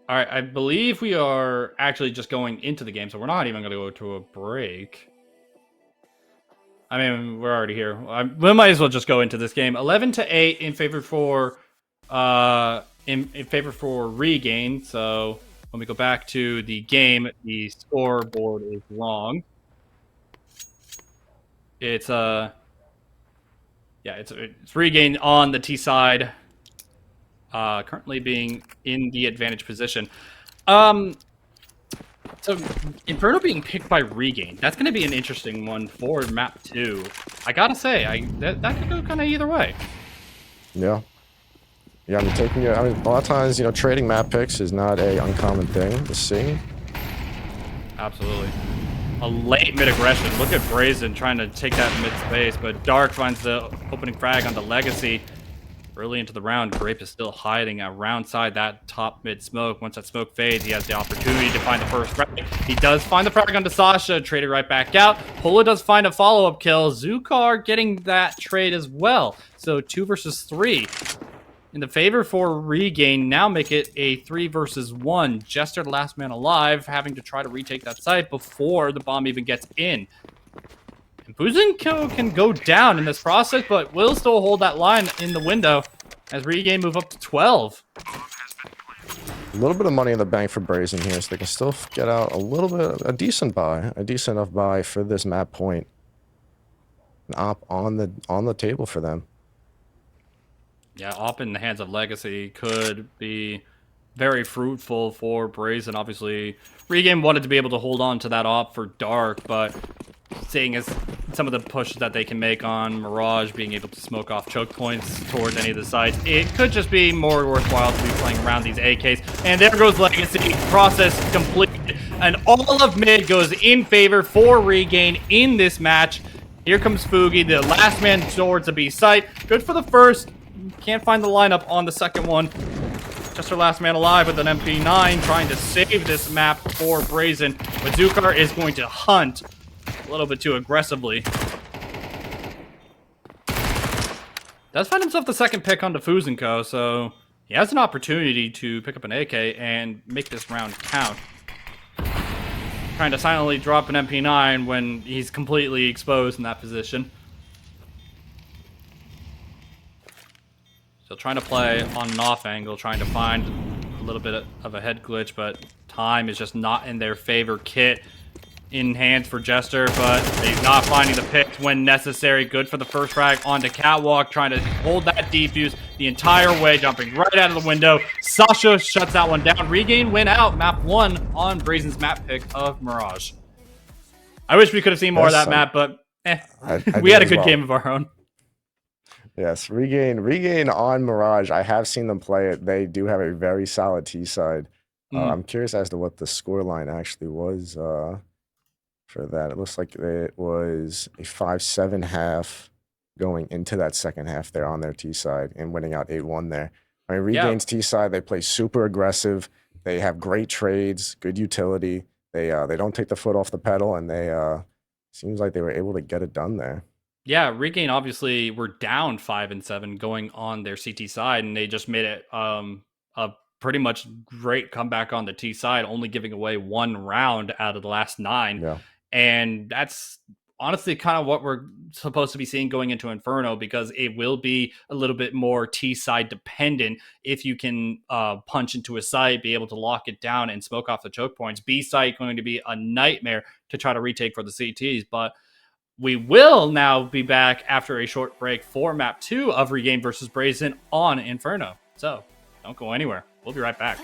S2: All right, I believe we are actually just going into the game, so we're not even going to go to a break. I mean, we're already here. We might as well just go into this game. 11-8 in favor for in favor for Regain. So when we go back to the game, the scoreboard is wrong. It's it's Regain on the T side. Currently being in the advantage position. So Inferno being picked by Regain, that's going to be an interesting one for map 2. I gotta say, that could go kind of either way.
S3: Yeah, I'm taking it. I mean, a lot of times, trading map picks is not a uncommon thing to see.
S2: Absolutely. A late mid aggression. Look at Brazen trying to take that mid space, but Dark finds the opening frag on the Legacy. Early into the round, Grape is still hiding around side that top mid smoke. Once that smoke fades, he has the opportunity to find the first frag. He does find the frag onto Sasha, traded right back out. Polo does find a follow-up kill. Zukar getting that trade as well. So 2 versus 3. In the favor for Regain, now make it a 3 versus 1. Jester, the last man alive, having to try to retake that site before the bomb even gets in. And Buzenko can go down in this process, but will still hold that line in the window as Regain move up to 12.
S3: A little bit of money in the bank for Brazen here, so they can still get out a decent enough buy for this map point. An op on the table for them.
S2: Yeah, op in the hands of Legacy could be very fruitful for Brazen. Obviously, Regain wanted to be able to hold on to that op for Dark, but seeing as some of the pushes that they can make on Mirage, being able to smoke off choke points towards any of the sites, it could just be more worthwhile to be playing around these AKs. And there goes Legacy, process completed, and all of mid goes in favor for Regain in this match. Here comes Fugi, the last man towards the B site. Good for the first, can't find the lineup on the second one. Just her last man alive with an MP9, trying to save this map for Brazen, but Zukar is going to hunt a little bit too aggressively. Does find himself the second pick onto Fuzenko, so he has an opportunity to pick up an AK and make this round count. Trying to silently drop an MP9 when he's completely exposed in that position. Still trying to play on an off angle, trying to find a little bit of a head glitch, but time is just not in their favor. Kit in hands for Jester, but he's not finding the picks when necessary. Good for the first frag onto Catwalk, trying to hold that defuse the entire way, jumping right out of the window. Sasha shuts that one down. Regain win out map 1 on Brazen's map pick of Mirage. I wish we could have seen more of that map, but we had a good game of our own.
S3: Yes, Regain on Mirage. I have seen them play it. They do have a very solid T side. I'm curious as to what the scoreline actually was for that. It looks like it was a 5-7 half going into that second half there on their T side and winning out 8-1 there. I mean, Regain's T side, they play super aggressive. They have great trades, good utility. They don't take the foot off the pedal, and they seems like they were able to get it done there.
S2: Yeah, Regain obviously were down 5-7 going on their CT side, and they just made it a pretty much great comeback on the T side, only giving away 1 round out of the last 9.
S3: Yeah.
S2: And that's honestly kind of what we're supposed to be seeing going into Inferno, because it will be a little bit more T side dependent. If you can punch into a site, be able to lock it down and smoke off the choke points. B site going to be a nightmare to try to retake for the CTs, but we will now be back after a short break for map 2 of Regain versus Brazen on Inferno. So don't go anywhere. We'll be right back.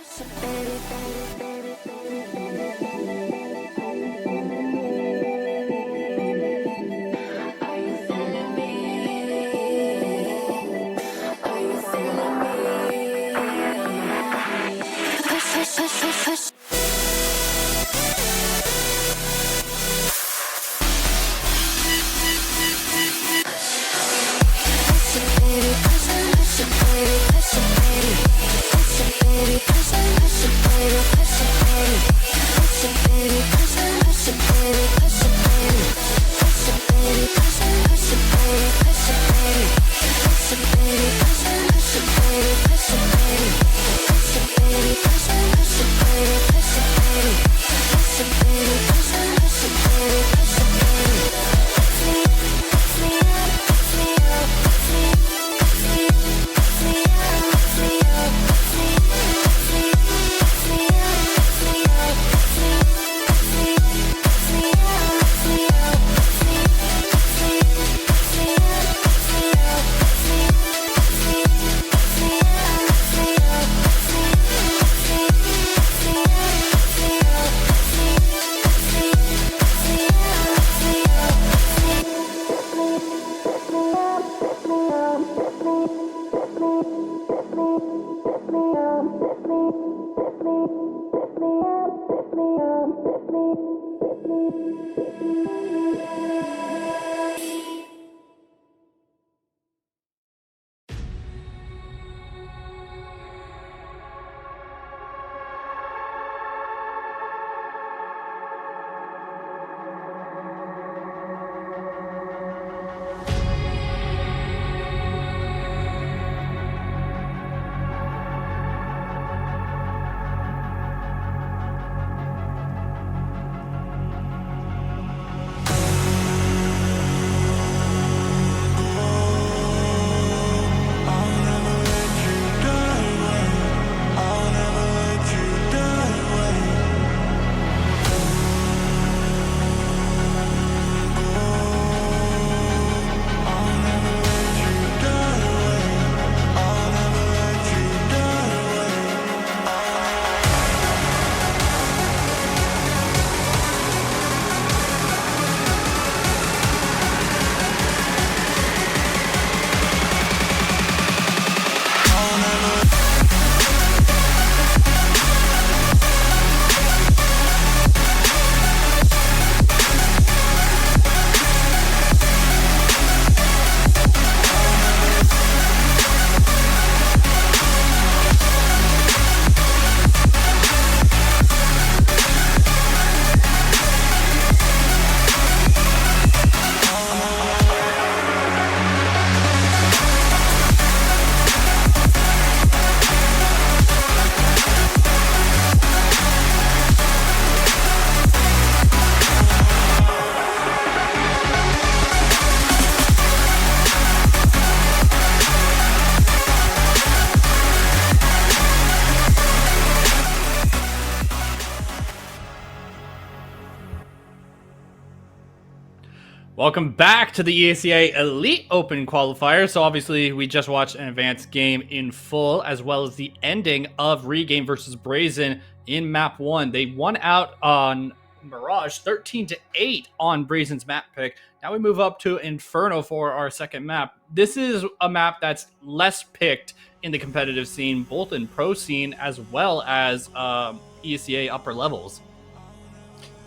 S2: Welcome back to the ESEA Elite Open qualifier. So obviously we just watched an advanced game in full, as well as the ending of Regain versus Brazen in map 1. They won out on Mirage 13-8 on Brazen's map pick. Now we move up to Inferno for our second map. This is a map that's less picked in the competitive scene, both in pro scene as well as ESEA upper levels.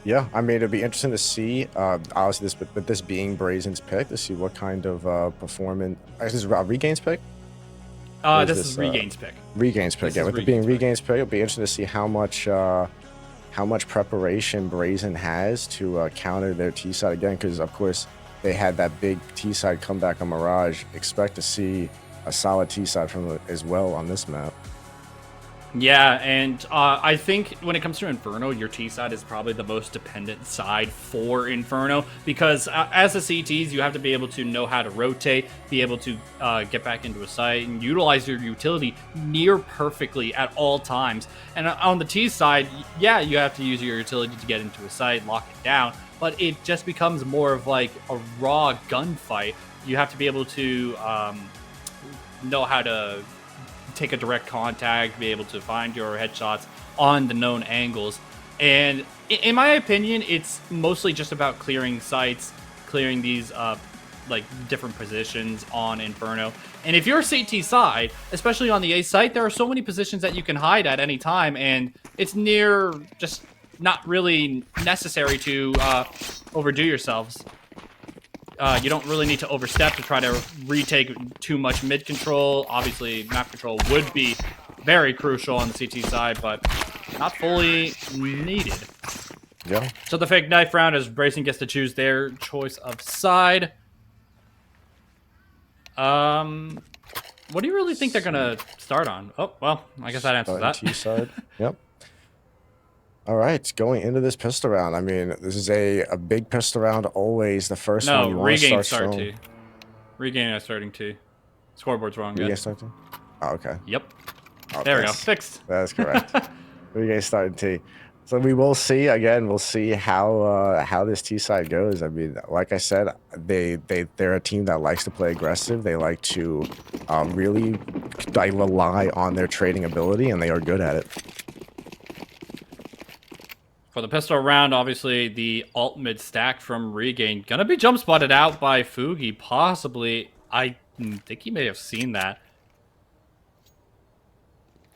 S3: Yeah, I mean, it'd be interesting to see, obviously, with this being Brazen's pick, to see what kind of performance. This is Regain's pick? Or is
S2: This is Regain's pick.
S3: Regain's pick.
S2: This
S3: Yeah,
S2: is
S3: with it being
S2: Regain's pick.
S3: Regain's pick, it'll be interesting to see how much preparation Brazen has to counter their T side again. Because of course they had that big T side comeback on Mirage. Expect to see a solid T side from it as well on this map.
S2: Yeah, and I think when it comes to Inferno, your T side is probably the most dependent side for Inferno because as a CTs, you have to be able to know how to rotate, be able to get back into a site, and utilize your utility near perfectly at all times. And on the T side, yeah, you have to use your utility to get into a site, lock it down, but it just becomes more of like a raw gunfight. You have to be able to know how to take a direct contact, be able to find your headshots on the known angles. And in my opinion, it's mostly just about clearing sites, clearing these like different positions on Inferno. And if you're CT side, especially on the A site, there are so many positions that you can hide at any time, and it's near just not really necessary to overdo yourselves. You don't really need to overstep to try to retake too much mid control. Obviously, map control would be very crucial on the CT side, but not fully needed.
S3: Yeah.
S2: So the fake knife round is Brazen gets to choose their choice of side. What do you really think they're gonna start on? Oh, well, I guess that answers that.
S3: T side. Yep. All right, going into this pistol round. I mean, this is a big pistol round. Always the first one you want to
S2: Regain
S3: start
S2: start
S3: strong.
S2: T. Regain is starting T. Scoreboard's wrong.
S3: Regain
S2: Guys.
S3: starting. Oh, okay.
S2: Yep.
S3: Oh,
S2: There we go. Fixed.
S3: That's correct. Regain starting T. So we will see again. We'll see how this T side goes. I mean, like I said, they're a team that likes to play aggressive. They like to really rely on their trading ability, and they are good at it.
S2: For the pistol round, obviously the alt mid stack from Regain gonna be jump spotted out by Fugi, possibly. I think he may have seen that.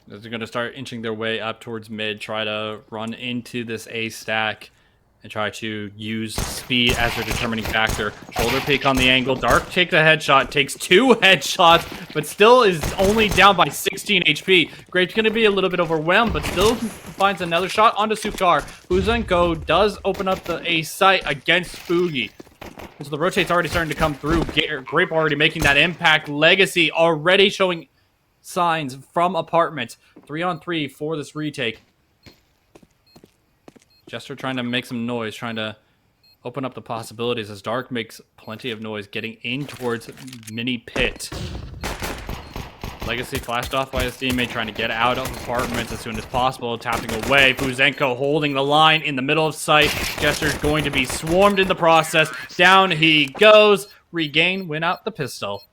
S2: They're gonna start inching their way up towards mid, try to run into this A stack, and try to use speed as their determining factor. Shoulder peek on the angle. Dark takes a headshot, takes 2 headshots, but still is only down by 16 HP. Grape's going to be a little bit overwhelmed, but still finds another shot onto Sukar. Buzenko does open up the A site against Fugi. So the rotate's already starting to come through. Grape already making that impact. Legacy already showing signs from apartments. 3-on-3 for this retake. Jester trying to make some noise, trying to open up the possibilities as Dark makes plenty of noise, getting in towards mini pit. Legacy flashed off by his teammate, trying to get out of apartments as soon as possible, tapping away. Buzenko holding the line in the middle of sight. Jester's going to be swarmed in the process. Down he goes. Regain win out the pistol.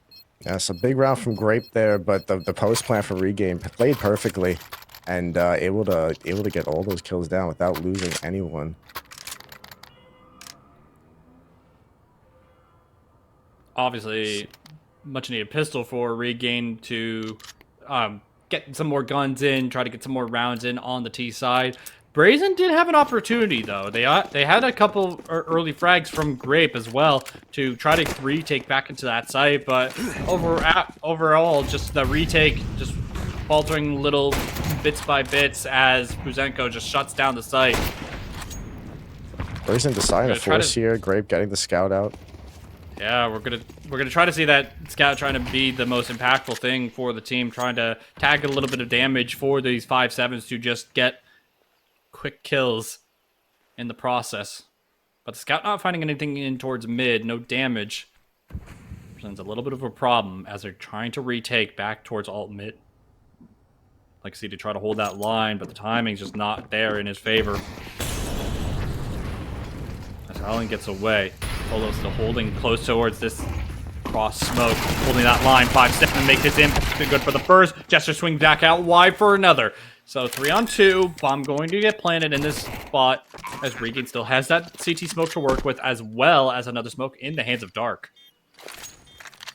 S3: Yeah, it's a big round from Grape there, but the post plan for Regain played perfectly. And able to get all those kills down without losing anyone.
S2: Obviously, much needed pistol for Regain to get some more guns in, try to get some more rounds in on the T side. Brazen did have an opportunity though. They had a couple early frags from Grape as well to try to retake back into that site, but overall, just the retake just faltering little bits by bits as Buzenko just shuts down the site.
S3: Brazen deciding to force here. Grape getting the scout out.
S2: Yeah, we're gonna try to see that scout trying to be the most impactful thing for the team, trying to tag a little bit of damage for these 5-7s to just get quick kills in the process. But the scout not finding anything in towards mid, no damage, presents a little bit of a problem as they're trying to retake back towards alt mid. Like I see to try to hold that line, but the timing's just not there in his favor. As Allen gets away, Polo's still holding close towards this cross smoke, holding that line 5-7, make this impact good for the first. Jester swing back out wide for another. So 3-on-2, bomb going to get planted in this spot as Regain still has that CT smoke to work with, as well as another smoke in the hands of Dark.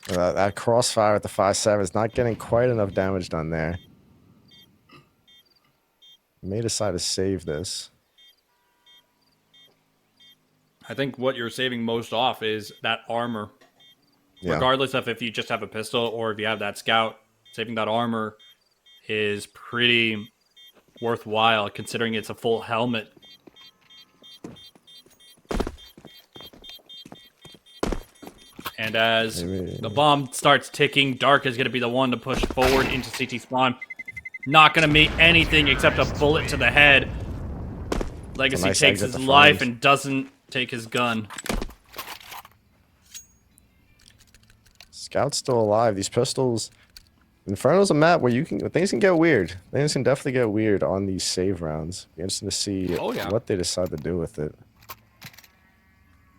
S3: That crossfire at the 5-7 is not getting quite enough damage done there. May decide to save this.
S2: I think what you're saving most off is that armor.
S3: Yeah.
S2: Regardless of if you just have a pistol or if you have that scout, Saving that armor is pretty worthwhile considering it's a full helmet. And as the bomb starts ticking, Dark is going to be the one to push forward into CT spawn. Not going to meet anything except a bullet to the head. Legacy
S3: nice
S2: takes
S3: exit
S2: his
S3: to
S2: life
S3: find.
S2: and doesn't take his gun.
S3: Scout's still alive. These pistols. Inferno's a map where things can get weird. Things can definitely get weird on these save rounds. Be interesting to see what they decide to do with it.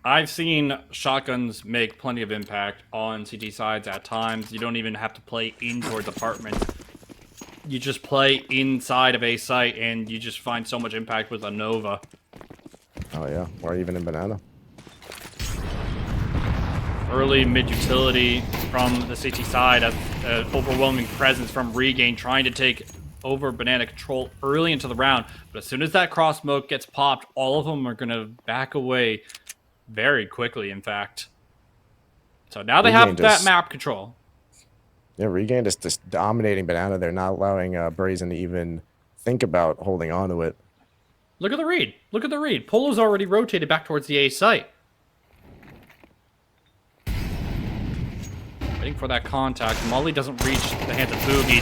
S2: I've seen shotguns make plenty of impact on CT sides at times. You don't even have to play in towards apartments. You just play inside of a site and you just find so much impact with a Nova.
S3: Oh yeah, or even in Banana.
S2: Early mid-utility from the CT side, an overwhelming presence from Regain trying to take over Banana control early into the round. But as soon as that cross smoke gets popped, all of them are going to back away very quickly, in fact. So now they have that map control.
S3: Yeah, Regain just dominating Banana. They're not allowing Brazen to even think about holding on to it.
S2: Look at the read. Look at the read. Polo's already rotated back towards the A site. Waiting for that contact. Molly doesn't reach the hands of Boogie.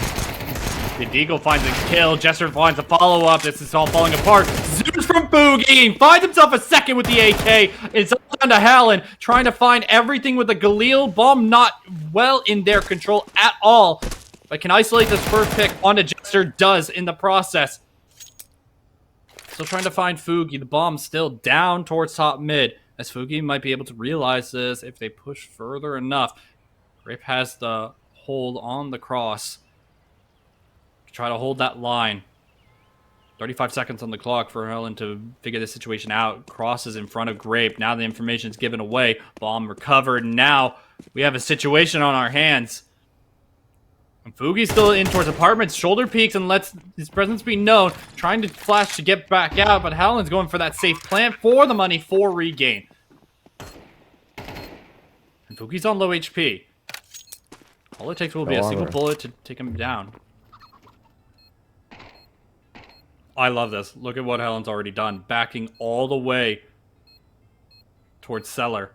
S2: The Deagle finds a kill. Jester finds a follow-up. This is all falling apart. Zooms from Boogie. Finds himself a second with the AK. It's all down to Hallen. Trying to find everything with the Galil bomb. Not well in their control at all. But can isolate this first pick onto Jester. Does in the process. Still trying to find Fugi. The bomb's still down towards top mid. As Fugi might be able to realize this if they push further enough. Grape has the hold on the cross. Try to hold that line. 35 seconds on the clock for Helen to figure this situation out. Cross is in front of Grape. Now the information is given away. Bomb recovered. Now we have a situation on our hands. And Fugi's still in towards apartments. Shoulder peeks and lets his presence be known. Trying to flash to get back out. But Helen's going for that safe plant for the money for Regain. And Fugi's on low HP. All it takes will be a single bullet to take him down. I love this. Look at what Helen's already done. Backing all the way towards cellar.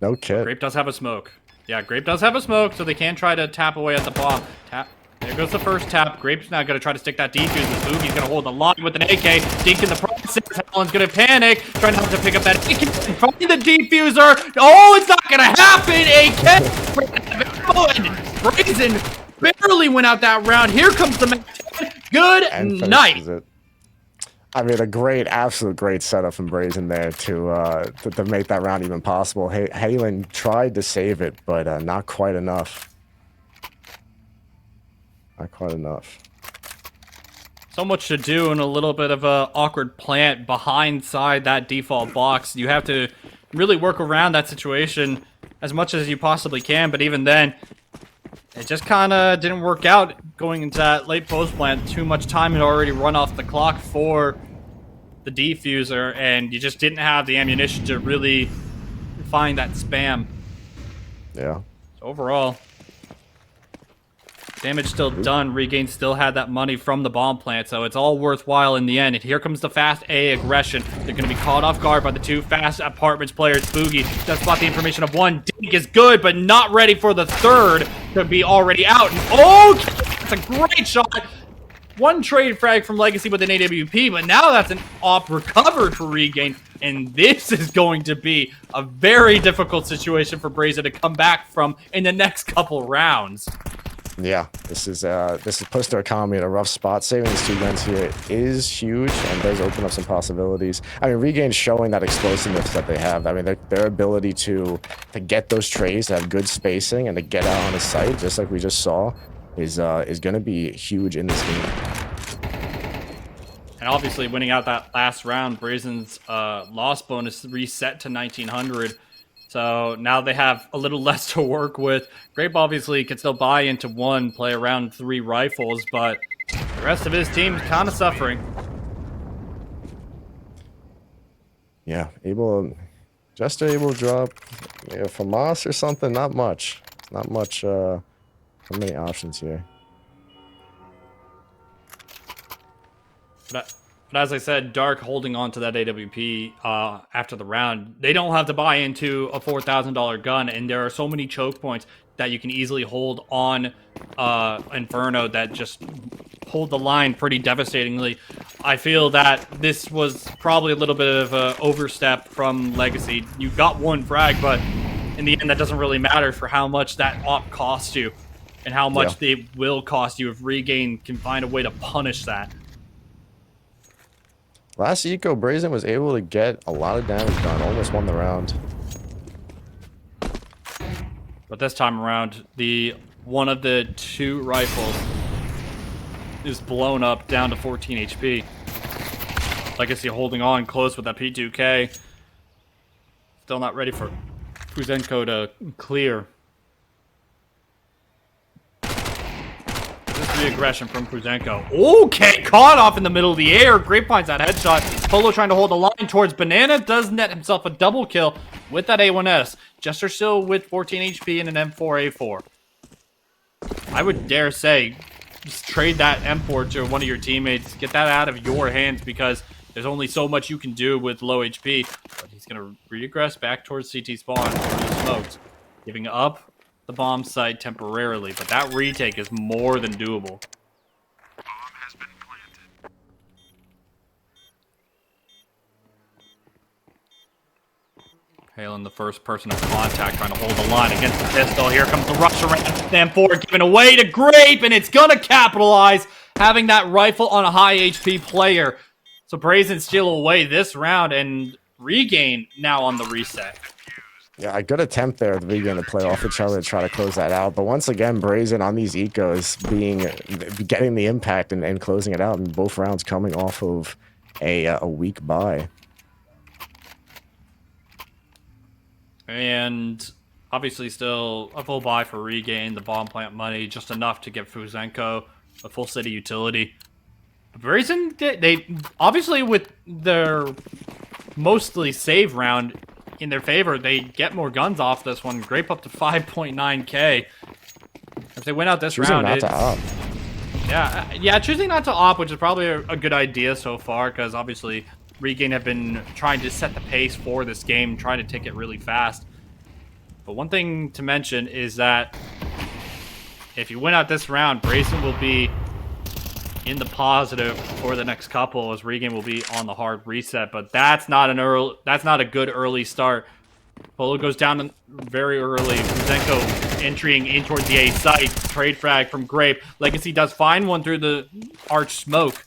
S3: No kid.
S2: Grape does have a smoke. Yeah, Grape does have a smoke, so they can try to tap away at the bomb. Tap. There goes the first tap. Grape's now going to try to stick that defuse. The Boogie's going to hold the line with an AK. Dink in the process. Helen's going to panic. Trying not to pick up that AK. Find the defuser. Oh, it's not going to happen. AK. Brazen barely went out that round. Here comes the match. Good night.
S3: I mean, absolute great setup from Brazen there to make that round even possible. Halen tried to save it, but not quite enough. Not quite enough.
S2: So much to do and a little bit of a awkward plant behind that default box. You have to really work around that situation as much as you possibly can, but even then, it just kind of didn't work out going into that late post plant. Too much time had already run off the clock for the defuser, and you just didn't have the ammunition to really find that spam.
S3: Yeah.
S2: So overall, damage still done. Regain still had that money from the bomb plant, so it's all worthwhile in the end. And here comes the fast A aggression. They're going to be caught off guard by the two fast apartments players. Boogie does spot the information of one. Dink is good, but not ready for the third to be already out. Okay, that's a great shot. One trade frag from Legacy with an AWP, but now that's an op recovered for Regain. And this is going to be a very difficult situation for Brazen to come back from in the next couple rounds.
S3: Yeah, this puts their economy in a rough spot. Saving these two guns here is huge and does open up some possibilities. I mean, Regain's showing that explosiveness that they have. I mean, their ability to get those trades, to have good spacing, and to get out on the site, just like we just saw, is going to be huge in this game.
S2: And obviously, winning out that last round, Brazen's loss bonus reset to 1900. So now they have a little less to work with. Grape obviously can still buy into one, play around 3 rifles, but the rest of his team is kind of suffering.
S3: Yeah, just able to drop FAMAS or something. Not much. Not much So many options here.
S2: But as I said, Dark holding on to that AWP after the round, they don't have to buy into a $4,000 gun, and there are so many choke points that you can easily hold on Inferno that just hold the line pretty devastatingly. I feel that this was probably a little bit of an overstep from Legacy. You got one frag, but in the end, that doesn't really matter for how much that op costs you and how much they will cost you if Regain can find a way to punish that.
S3: Last eco, Brazen was able to get a lot of damage done, almost won the round.
S2: But this time around, one of the two rifles is blown up down to 14 HP. Legacy holding on close with that P2K. Still not ready for Fuzenko to clear. Aggression from Fuzenko. Okay, caught off in the middle of the air. Grapevine's that headshot. Polo trying to hold the line towards Banana. Does net himself a double kill with that A1S. Jester still with 14 HP and an M4A4. I would dare say, just trade that M4 to one of your teammates. Get that out of your hands because there's only so much you can do with low HP. But he's going to regress back towards CT spawn where he smoked. Giving up the bomb site temporarily, but that retake is more than doable.
S4: Bomb has been planted.
S2: Halen, the first person of contact, trying to hold the line against the pistol. Here comes the rush around. M4 given away to Grape, and it's gonna capitalize, having that rifle on a high HP player. So Brazen steal away this round, and Regain now on the reset.
S3: Yeah, a good attempt there at the beginning to play off each other to try to close that out. But once again, Brazen on these ecos getting the impact and closing it out, and both rounds coming off of a weak bye.
S2: And obviously still a full buy for Regain, the bomb plant money, just enough to give Fuzenko a full city utility. But Brazen, they obviously with their mostly save round in their favor, they get more guns off this one. Grape up to 5.9k. If they win out this round,
S3: not to op.
S2: Yeah, choosing not to op, which is probably a good idea so far, because obviously Regain have been trying to set the pace for this game, trying to take it really fast. But one thing to mention is that if you win out this round, Brazen will be in the positive for the next couple, as Regain will be on the hard reset. But that's not a good early start. Polo goes down very early. Fuzenko entering in towards the A site. Trade frag from Grape. Legacy does find one through the arch smoke,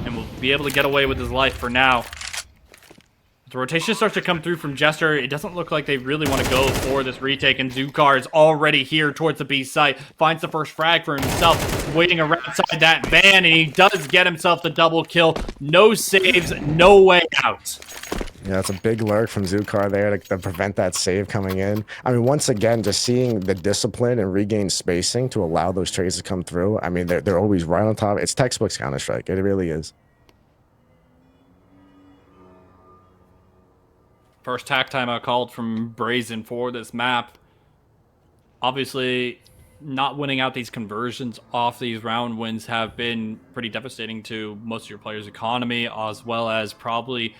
S2: and will be able to get away with his life for now. The rotation starts to come through from Jester. It doesn't look like they really want to go for this retake, and Zukar is already here towards the B site. Finds the first frag for himself, waiting around inside that van, and he does get himself the double kill. No saves, no way out.
S3: Yeah, that's a big lurk from Zukar there to prevent that save coming in. I mean, once again, just seeing the discipline and Regain spacing to allow those trades to come through. I mean, they're always right on top. It's textbook Counter-Strike. It really is.
S2: First tack timeout called from Brazen for this map. Obviously, not winning out these conversions off these round wins have been pretty devastating to most of your players' economy, as well as probably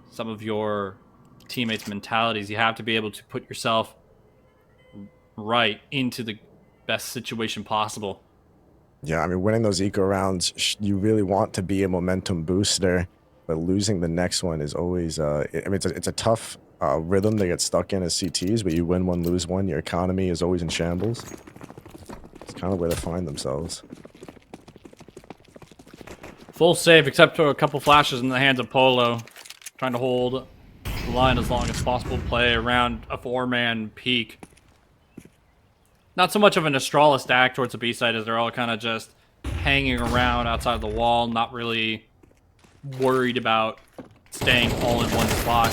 S2: some of your teammates' mentalities. You have to be able to put yourself right into the best situation possible.
S3: Yeah, I mean, winning those eco rounds, you really want to be a momentum booster. But losing the next one is always, I mean, it's a tough rhythm to get stuck in as CTs, but you win one, lose one, your economy is always in shambles. It's kind of where they find themselves.
S2: Full save, except for a couple flashes in the hands of Polo. Trying to hold the line as long as possible, play around a four-man peak. Not so much of an Astralis stack towards the B side, as they're all kind of just hanging around outside the wall, not really worried about staying all in one spot.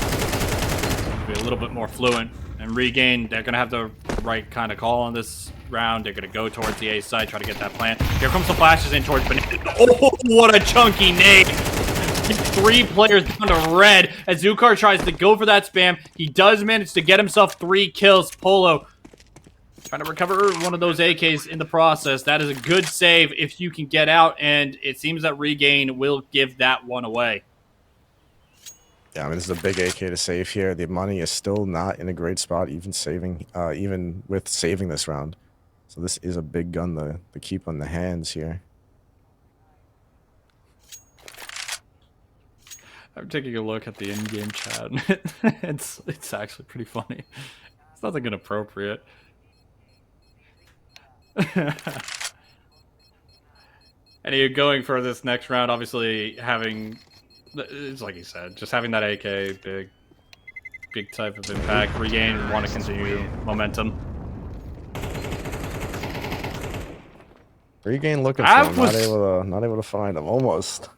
S2: Be a little bit more fluent. And Regain, they're going to have the right kind of call on this round. They're going to go towards the A side, try to get that plant. Here comes the flashes in towards Banana. Oh, what a chunky nade! 3 players down to red as Zukar tries to go for that spam. He does manage to get himself 3 kills. Polo Trying to recover one of those AKs in the process. That is a good save if you can get out, and it seems that Regain will give that one away.
S3: Yeah, I mean, this is a big AK to save here. The money is still not in a great spot, even with saving this round. So this is a big gun to keep on the hands here.
S2: I'm taking a look at the in-game chat. it's actually pretty funny. It's nothing inappropriate. And you're going for this next round, obviously having, it's like you said, just having that AK, big type of impact. Regain, want to continue momentum.
S3: Regain looking for him, not able to find him, almost.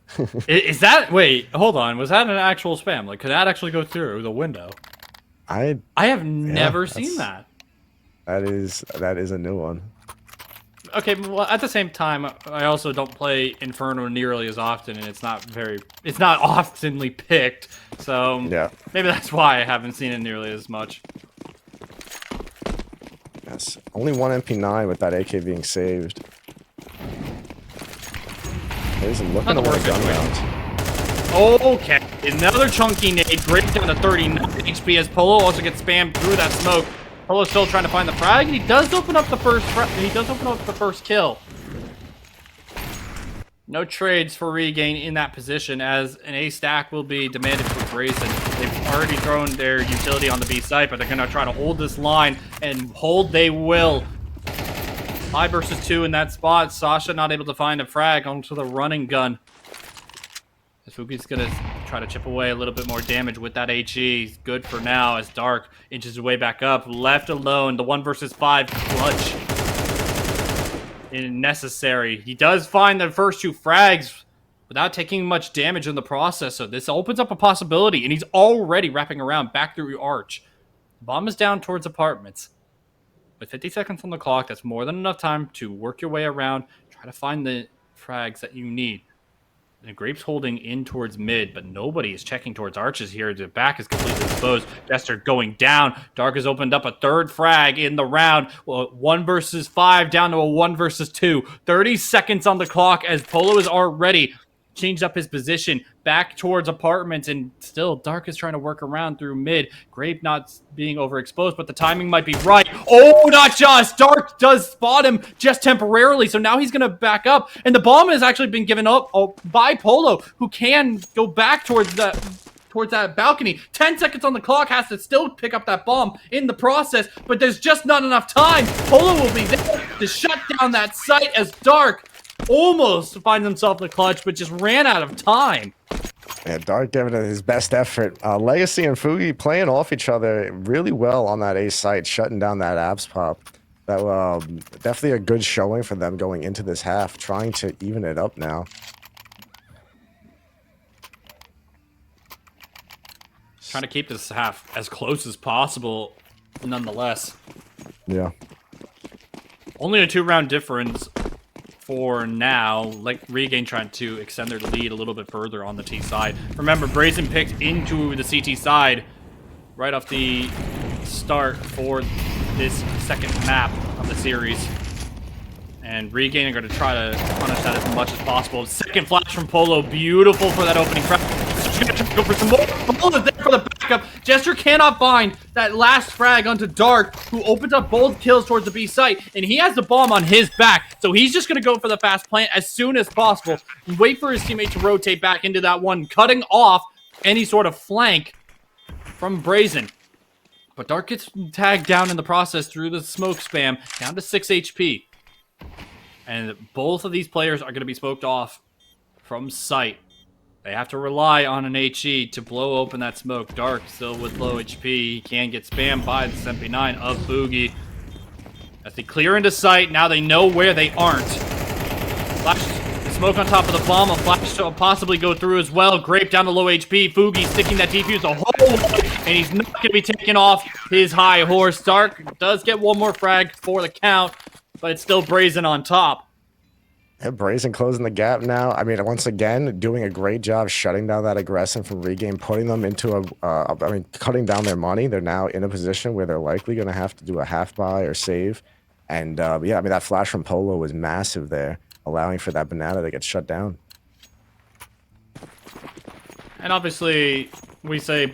S2: Is that, wait, hold on, was that an actual spam? Like, could that actually go through the window? I have never seen that.
S3: That is a new one.
S2: Okay, well, at the same time, I also don't play Inferno nearly as often, and it's not oftenly picked, so
S3: yeah,
S2: maybe that's why I haven't seen it nearly as much.
S3: Yes, only one MP9 with that AK being saved. He's looking to win a gun round.
S2: Okay, another chunky nade, break down to 39 HP as Polo also gets spammed through that smoke. Polo's still trying to find the frag, and he does open up the first kill. No trades for Regain in that position, as an A stack will be demanded for Brazen. They've already thrown their utility on the B site, but they're going to try to hold this line, and hold they will. 5 versus 2 in that spot. Sasha not able to find a frag onto the running gun. As Fuki's going to try to chip away a little bit more damage with that HE. Good for now as Dark inches his way back up. Left alone. The 1 versus 5 clutch. Necessary. He does find the first 2 frags without taking much damage in the process. So this opens up a possibility. And he's already wrapping around back through Arch. The bomb is down towards apartments. With 50 seconds on the clock, that's more than enough time to work your way around. Try to find the frags that you need. And Grape's holding in towards mid, but nobody is checking towards arches here. The back is completely exposed. Jester going down. Dark has opened up a 3rd frag in the round. Well, 1 versus 5 down to a 1 versus 2. 30 seconds on the clock as Polo is already changed up his position back towards apartments, and still Dark is trying to work around through mid. Grape not being overexposed, but the timing might be right. Oh, not just! Dark does spot him just temporarily, so now he's going to back up, and the bomb has actually been given up by Polo, who can go back towards that balcony. 10 seconds on the clock, has to still pick up that bomb in the process, but there's just not enough time. Polo will be there to shut down that site as Dark almost finds himself in the clutch, but just ran out of time.
S3: Yeah, Dark giving it his best effort. Legacy and Fugi playing off each other really well on that A site, shutting down that abs pop. That definitely a good showing for them going into this half, trying to even it up now.
S2: Trying to keep this half as close as possible, nonetheless.
S3: Yeah.
S2: Only a 2-round difference for now. Like, Regain trying to extend their lead a little bit further on the T side. Remember, Brazen picked into the CT side right off the start for this second map of the series. And Regain are going to try to punish that as much as possible. Second flash from Polo, beautiful for that opening frag. She's going to try to go for some more. Polo is there for the backup. Jester cannot find that last frag onto Dark, who opens up both kills towards the B site, and he has the bomb on his back. So he's just going to go for the fast plant as soon as possible and wait for his teammate to rotate back into that one, cutting off any sort of flank from Brazen. But Dark gets tagged down in the process through the smoke spam, down to 6 HP. And both of these players are going to be smoked off from sight. They have to rely on an HE to blow open that smoke. Dark still with low HP. He can get spammed by the MP9 of Boogie. As they clear into sight, now they know where they aren't. Flash the smoke on top of the bomb. A flash will possibly go through as well. Grape down to low HP. Fugi sticking that defuse a whole lot, and he's not going to be taking off his high horse. Dark does get one more frag for the count, but it's still Brazen on top.
S3: Yeah, Brazen closing the gap now. I mean, once again, doing a great job shutting down that aggression from Regain, putting them into cutting down their money. They're now in a position where they're likely going to have to do a half buy or save And yeah, I mean, that flash from Polo was massive there, allowing for that banana to get shut down.
S2: And obviously, we say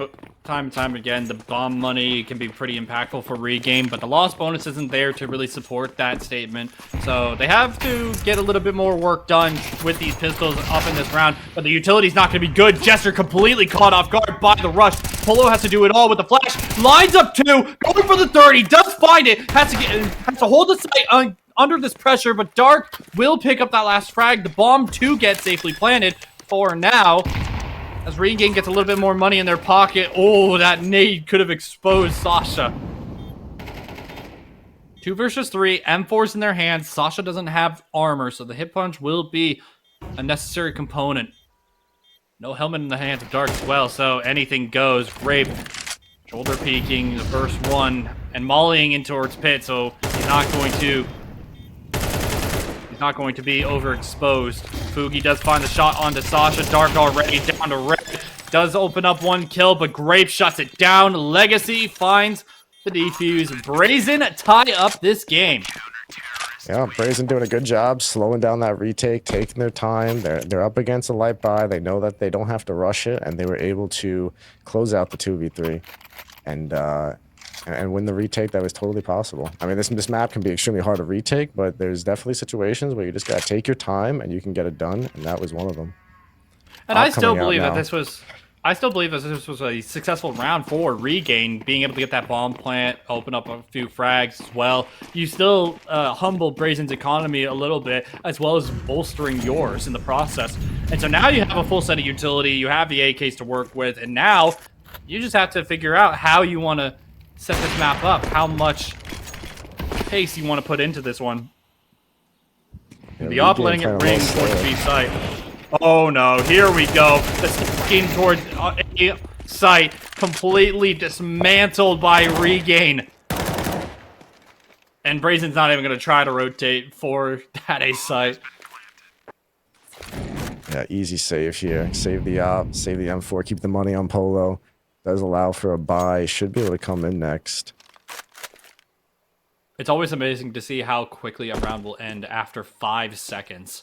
S2: time and time again, the bomb money can be pretty impactful for Regain, but the loss bonus isn't there to really support that statement. So they have to get a little bit more work done with these pistols up in this round, but the utility's not going to be good. Jester completely caught off guard by the rush. Polo has to do it all with the flash. Lines up 2, going for the 30, does find it, has to hold the site under this pressure, but Dark will pick up that last frag. The bomb 2 gets safely planted for now. As Regain gets a little bit more money in their pocket. Oh, that nade could have exposed Sasha. 2 versus 3. M4's in their hands. Sasha doesn't have armor, so the hit punch will be a necessary component. No helmet in the hands of Dark as well, so anything goes. Grape, shoulder peeking, the first one, and mollying in towards Pit, so he's not going to be overexposed. Fugi does find the shot onto Sasha. Dark already down to Red. Does open up 1 kill, but Grape shuts it down. Legacy finds the defuse. Brazen tie up this game.
S3: Yeah, Brazen doing a good job slowing down that retake, taking their time. They're up against a light buy. They know that they don't have to rush it, and they were able to close out the 2v3 and win the retake. That was totally possible. I mean, this map can be extremely hard to retake, but there's definitely situations where you just gotta take your time and you can get it done, and that was one of them.
S2: And I still believe that this was a successful round for Regain, being able to get that bomb plant, open up a few frags as well. You still humble Brazen's economy a little bit, as well as bolstering yours in the process. And so now you have a full set of utility, you have the AKs to work with, and now you just have to figure out how you want to set this map up, how much pace you want to put into this one.
S3: Yeah,
S2: the op letting it ring towards B site. Oh no, here we go. The skin towards A site, completely dismantled by Regain. And Brazen's not even going to try to rotate for that A site.
S3: Yeah, easy save here. Save the op, save the M4, keep the money on Polo. Does allow for a buy. Should be able to come in next.
S2: It's always amazing to see how quickly a round will end after 5 seconds.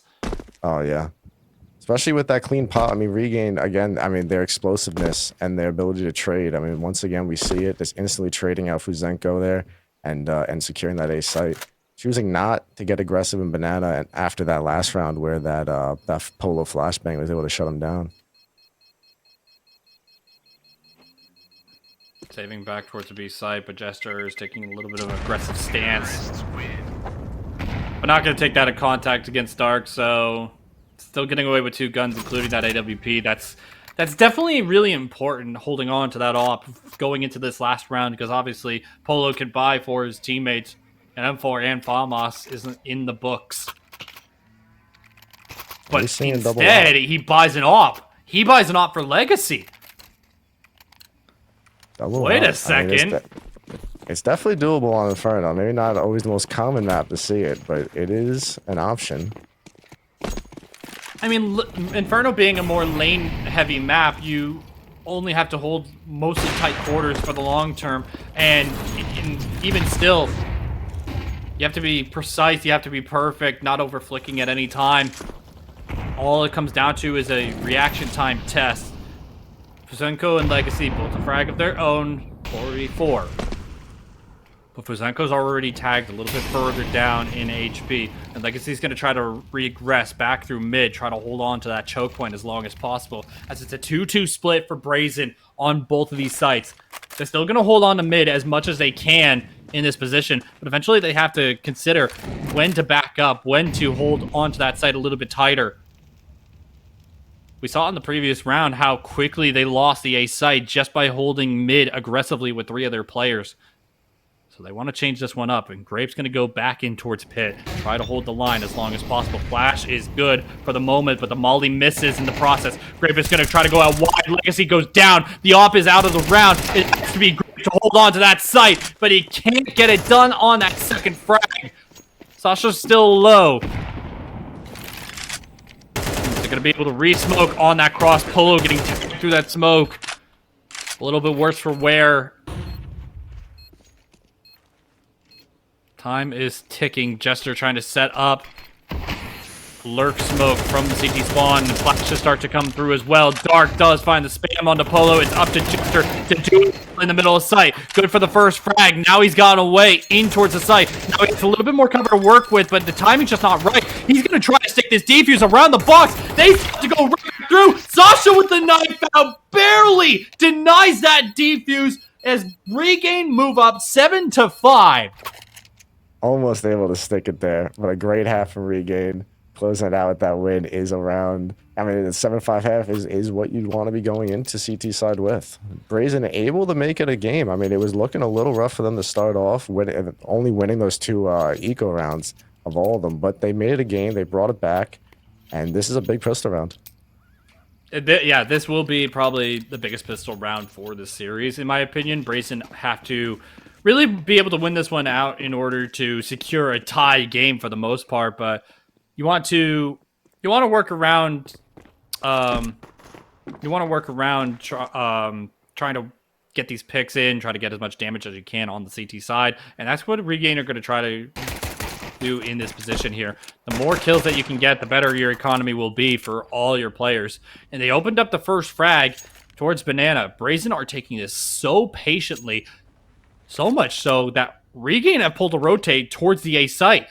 S3: Oh, yeah. Especially with that clean pot. I mean, Regain, again, I mean, their explosiveness and their ability to trade. I mean, once again, we see it. Just instantly trading out Fuzenko there and securing that A site. Choosing not to get aggressive in Banana and after that last round where that Polo flashbang was able to shut him down.
S2: Saving back towards the B site, but Jester is taking a little bit of an aggressive stance. But not going to take that in contact against Dark, so still getting away with 2 guns, including that AWP. That's definitely really important, holding on to that op going into this last round, because obviously Polo can buy for his teammates, and M4 and Falmas isn't in the books. But instead, he buys an op. He buys an op for Legacy. Wait a second.
S3: I mean, it's definitely doable on Inferno. Maybe not always the most common map to see it, but it is an option.
S2: I mean, Inferno being a more lane-heavy map, you only have to hold mostly tight quarters for the long term, and even still, you have to be precise, you have to be perfect, not over-flicking at any time. All it comes down to is a reaction time test. Fuzenko and Legacy both a frag of their own, 4v4. But Fuzenko's already tagged a little bit further down in HP, and Legacy's going to try to regress back through mid, try to hold on to that choke point as long as possible, as it's a 2-2 split for Brazen on both of these sites. They're still going to hold on to mid as much as they can in this position, but eventually they have to consider when to back up, when to hold on to that site a little bit tighter. We saw in the previous round how quickly they lost the A site just by holding mid aggressively with 3 of their players. So they want to change this one up, and Grape's going to go back in towards Pit, try to hold the line as long as possible. Flash is good for the moment, but the molly misses in the process. Grape is going to try to go out wide. Legacy goes down. The op is out of the round. It has to be Grape to hold on to that site, but he can't get it done on that second frag. Sasha's still low. They're going to be able to re-smoke on that cross. Polo getting through that smoke. A little bit worse for wear. Time is ticking. Jester trying to set up. Lurk smoke from the CT spawn. And flashes start to come through as well. Dark does find the spam onto Polo. It's up to Jester to do it in the middle of sight. Good for the first frag. Now he's gone away in towards the site. Now he has a little bit more cover to work with, but the timing's just not right. He's going to try to stick this defuse around the box. They have to go right through. Sasha with the knife out. Barely denies that defuse as Regain move up 7-5.
S3: Almost able to stick it there, but a great half from Regain. Closing it out with that win is around, I mean, the 7-5 half is what you'd want to be going into CT side with. Brazen able to make it a game. I mean, it was looking a little rough for them to start off, only winning those 2 eco rounds of all of them, but they made it a game, they brought it back, and this is a big pistol round.
S2: Yeah, this will be probably the biggest pistol round for this series, in my opinion. Brazen have to really be able to win this one out in order to secure a tie game for the most part, but you want to work around trying to get these picks in, try to get as much damage as you can on the CT side, and that's what Regain are going to try to do in this position here. The more kills that you can get, the better your economy will be for all your players. And they opened up the first frag towards Banana. Brazen are taking this so patiently, so much so that Regain have pulled a rotate towards the A site.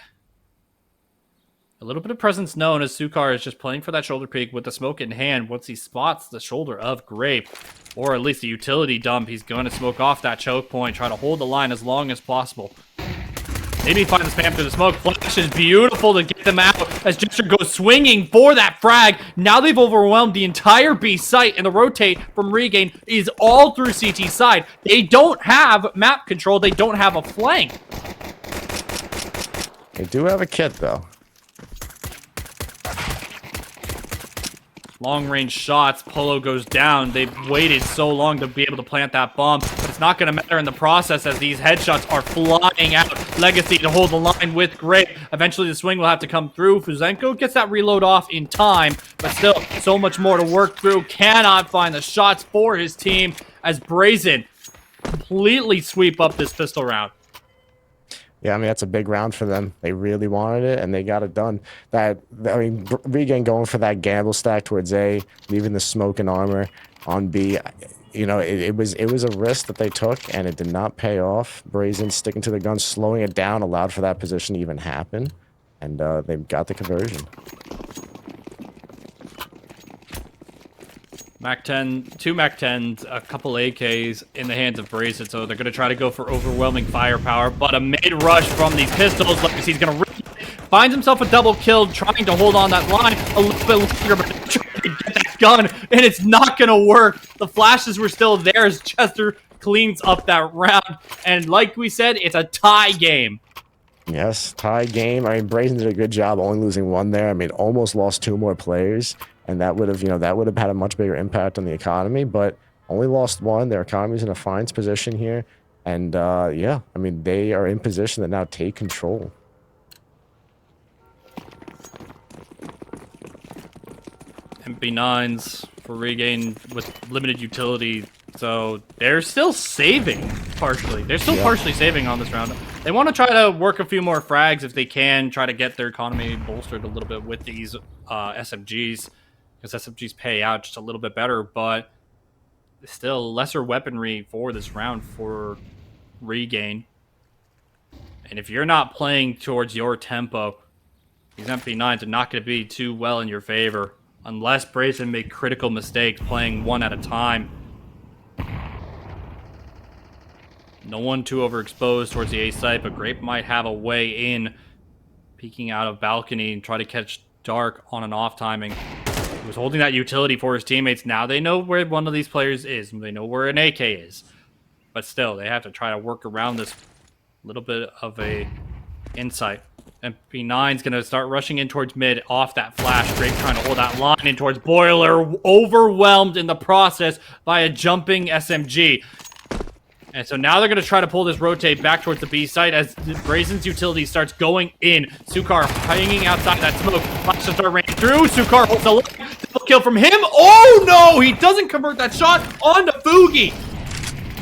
S2: A little bit of presence known as Sukar is just playing for that shoulder peek with the smoke in hand. Once he spots the shoulder of Grape, or at least the utility dump, he's going to smoke off that choke point, try to hold the line as long as possible. Maybe find the spam through the smoke. Flash is beautiful to get them out as Jester goes swinging for that frag. Now they've overwhelmed the entire B site, and the rotate from Regain is all through CT side. They don't have map control. They don't have a flank.
S3: They do have a kit, though.
S2: Long-range shots. Polo goes down. They've waited so long to be able to plant that bomb, but it's not going to matter in the process as these headshots are flying out. Legacy to hold the line with Grape. Eventually, the swing will have to come through. Fuzenko gets that reload off in time, but still, so much more to work through. Cannot find the shots for his team as Brazen completely sweep up this pistol round.
S3: Yeah, I mean, that's a big round for them. They really wanted it, and they got it done. Regain going for that gamble stack towards A, leaving the smoke and armor on B. You know, it was a risk that they took, and it did not pay off. Brazen sticking to the gun, slowing it down, allowed for that position to even happen, and they got the conversion.
S2: Mac 10, 2 Mac 10s, a couple AKs in the hands of Brazen, so they're going to try to go for overwhelming firepower, but a mid-rush from these pistols. Legacy's going to finds himself a double kill, trying to hold on that line a little bit longer, but trying to get that gun, and it's not going to work. The flashes were still there as Chester cleans up that round, and like we said, it's a tie game.
S3: Yes, tie game. I mean, Brazen did a good job only losing 1 there. I mean, almost lost 2 more players, and that would have, had a much bigger impact on the economy, but only lost 1. Their economy's in a fine position here, and yeah, I mean, they are in position to now take control.
S2: MP9s for Regain with limited utility, so they're still saving partially. They're still partially saving on this round. They want to try to work a few more frags if they can, try to get their economy bolstered a little bit with these SMGs, because SMGs pay out just a little bit better, but still lesser weaponry for this round for Regain. And if you're not playing towards your tempo, these MP9s are not going to be too well in your favor. Unless Brazen make critical mistakes playing 1 at a time. No one too overexposed towards the A site, but Grape might have a way in. Peeking out of balcony and try to catch Dark on and off timing. He was holding that utility for his teammates. Now they know where one of these players is. They know where an AK is. But still, they have to try to work around this little bit of a insight. MP9's going to start rushing in towards mid off that flash. Grape trying to hold that line in towards Boiler. Overwhelmed in the process by a jumping SMG. And so now they're going to try to pull this rotate back towards the B site as Brazen's utility starts going in. Sukar hanging outside that smoke. Flash to start raining through. Sukar holds a double kill from him. Oh no! He doesn't convert that shot onto Fugi.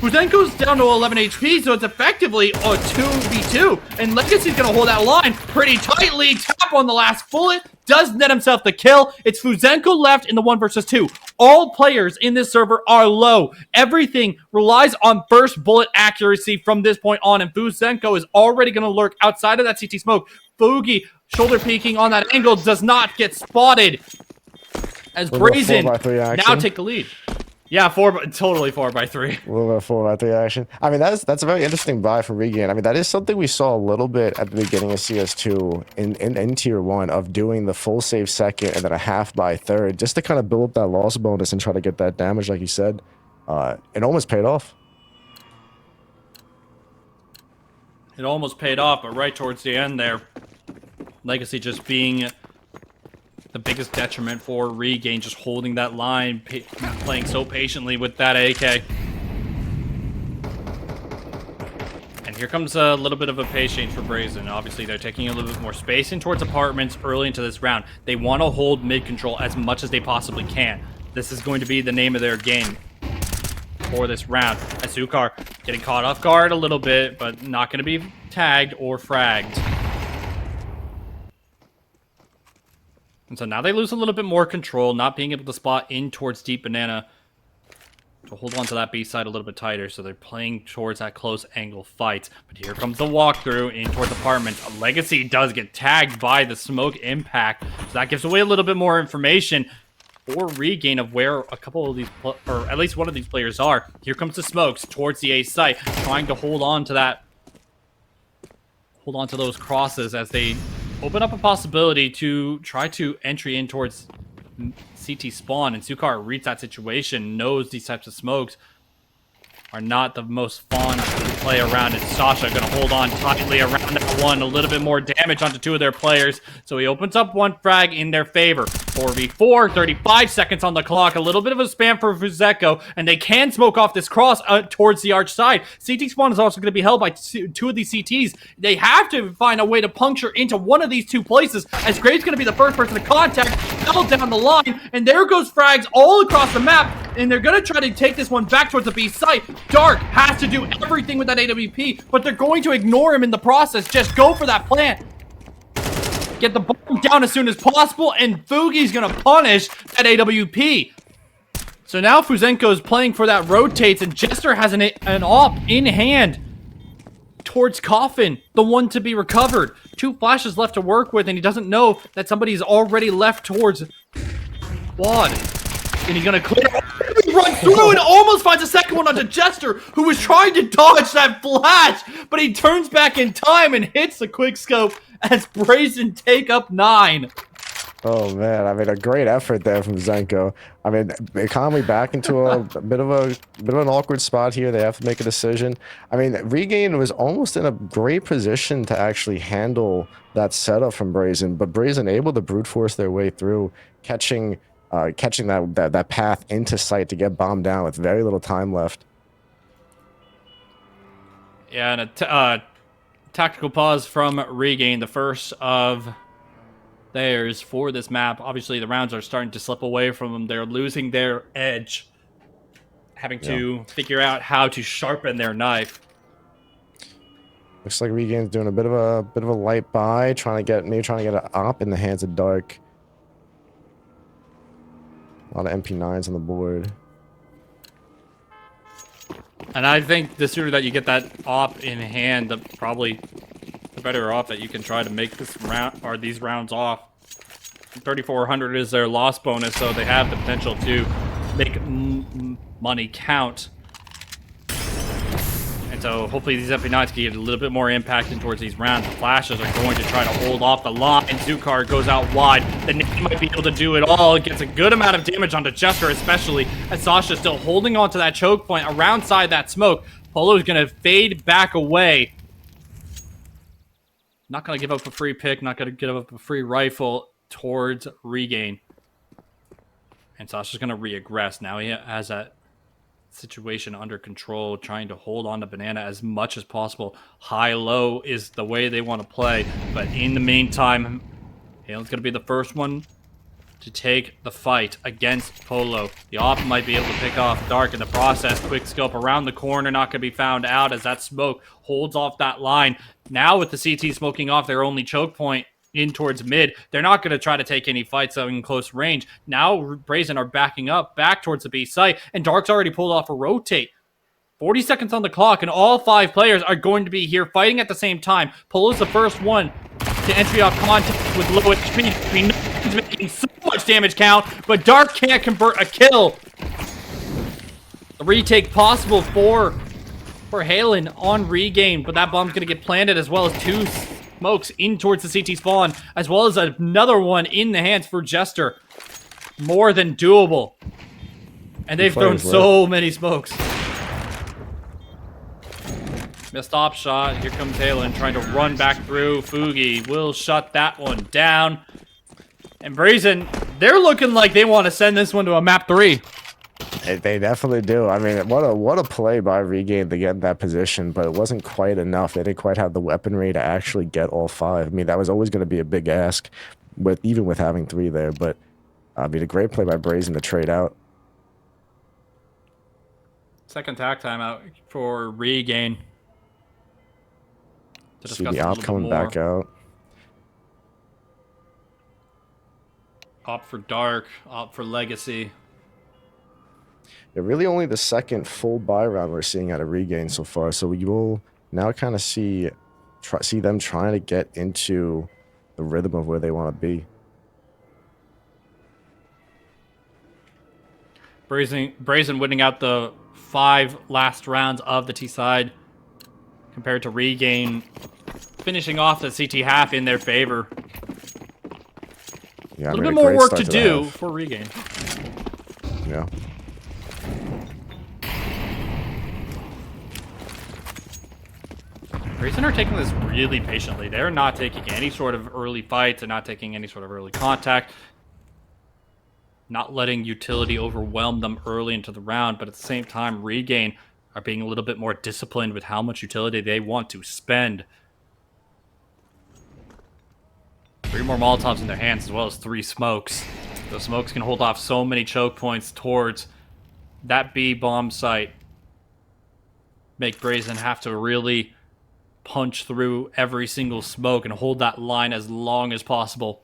S2: Fuzenko's down to 11 HP, so it's effectively a 2v2. And Legacy's going to hold that line pretty tightly. Tap on the last bullet. Does net himself the kill. It's Fuzenko left in the 1 versus 2. All players in this server are low. Everything relies on first bullet accuracy from this point on. And Fuzenko is already going to lurk outside of that CT smoke. Fugi, shoulder peeking on that angle, does not get spotted. As Brazen now take the lead. Yeah, totally 4x3.
S3: A little bit of 4x3 action. I mean, that's a very interesting buy from Regain. I mean, that is something we saw a little bit at the beginning of CS2 in Tier 1 of doing the full save second and then a half by third, just to kind of build up that loss bonus and try to get that damage, like you said. It almost paid off.
S2: It almost paid off, but right towards the end there, Legacy just being the biggest detriment for Regain, just holding that line, playing so patiently with that AK. And here comes a little bit of a pace change for Brazen. Obviously, they're taking a little bit more space in towards apartments early into this round. They want to hold mid control as much as they possibly can. This is going to be the name of their game for this round. Azukar getting caught off guard a little bit, but not going to be tagged or fragged. And so now they lose a little bit more control, not being able to spot in towards Deep Banana to hold on to that B side a little bit tighter. So they're playing towards that close angle fight. But here comes the walkthrough in towards apartments. Legacy does get tagged by the smoke impact. So that gives away a little bit more information for Regain of where a couple of these, or at least one of these players are. Here comes the smokes towards the A site, trying to hold on to that, hold on to those crosses as they open up a possibility to try to entry in towards CT spawn. And Sukar reads that situation, knows these types of smokes are not the most fun to play around. And Sasha going to hold on tightly around that one. A little bit more damage onto two of their players. So he opens up one frag in their favor. 4v4, 35 seconds on the clock. A little bit of a spam for Fuzenko. And they can smoke off this cross towards the arch side. CT spawn is also going to be held by two of these CTs. They have to find a way to puncture into one of these two places, as Graves going to be the first person to contact. Held down the line. And there goes frags all across the map. And they're going to try to take this one back towards the B site. Dark has to do everything with that AWP, but they're going to ignore him in the process. Just go for that plant. Get the bomb down as soon as possible, and Fugi's going to punish that AWP. So now Fuzenko is playing for that rotates, and Jester has an AWP in hand towards Coffin, the one to be recovered. 2 flashes left to work with, and he doesn't know that somebody's already left towards Wad. And he's going to clear. He runs through and almost finds a second one onto Jester, who was trying to dodge that flash, but he turns back in time and hits the quick scope as Brazen take up 9.
S3: Oh man, I mean, a great effort there from Zenko. I mean, economy back into a bit of an awkward spot here. They have to make a decision. I mean, Regain was almost in a great position to actually handle that setup from Brazen, but Brazen able to brute force their way through, catching that path into sight to get bombed down with very little time left.
S2: Yeah, and a tactical pause from Regain, the first of theirs for this map. Obviously, the rounds are starting to slip away from them. They're losing their edge, having to figure out how to sharpen their knife.
S3: Looks like Regain's doing a bit of a light buy, trying to get an op in the hands of Dark. A lot of MP9s on the board. And
S2: I think the sooner that you get that op in hand, probably the better off that you can try to make this round or these rounds off. 3,400 is their loss bonus, so they have the potential to make money count. And so hopefully these MP9s can get a little bit more impact in towards these rounds. The flashes are going to try to hold off the line. And Zukar goes out wide. The Nate might be able to do it all. It gets a good amount of damage onto Jester, especially as Sasha's still holding on to that choke point around side that smoke. Polo's going to fade back away. Not going to give up a free pick. Not going to give up a free rifle towards Regain. And Sasha's going to reaggress. Now he has that situation under control, trying to hold on to Banana as much as possible. High-low is the way they want to play, but in the meantime, Halen's going to be the first one to take the fight against Polo. The op might be able to pick off Dark in the process. Quick scope around the corner, not going to be found out as that smoke holds off that line. Now with the CT smoking off their only choke point in towards mid, they're not going to try to take any fights out in close range. Now Brazen are backing up back towards the B site, and Dark's already pulled off a rotate. 40 seconds on the clock, and all 5 players are going to be here fighting at the same time. Polo's the first one to entry off contact with low HP. We know he's making so much damage count, but Dark can't convert a kill. A retake possible for Halen on regain, but that bomb's going to get planted, as well as 2 smokes in towards the CT spawn, as well as another one in the hands for Jester. More than doable. And they've thrown so many smokes. Missed op shot. Here comes Halen trying to run back through. Fugi will shut that one down. And Brazen, they're looking like they want to send this one to a map 3.
S3: They definitely do. I mean, what a play by Regain to get in that position, but it wasn't quite enough. They didn't quite have the weaponry to actually get all 5. I mean, that was always going to be a big ask, even with having 3 there. But I mean, a great play by Brazen to trade out.
S2: Second tack timeout for Regain.
S3: See the op coming back out.
S2: Op for Dark, op for Legacy.
S3: Yeah, really only the second full buy round we're seeing out of Regain so far. So you will now kind of see them trying to get into the rhythm of where they want to be.
S2: Brazen winning out the 5 last rounds of the T side, compared to Regain finishing off the CT half in their favor.
S3: Yeah,
S2: a little bit more work to do for Regain.
S3: Yeah.
S2: Brazen are taking this really patiently. They're not taking any sort of early fights. They're not taking any sort of early contact. Not letting utility overwhelm them early into the round, but at the same time, Regain are being a little bit more disciplined with how much utility they want to spend. 3 more Molotovs in their hands, as well as 3 smokes. Those smokes can hold off so many choke points towards that B bomb site. Make Brazen have to really punch through every single smoke and hold that line as long as possible.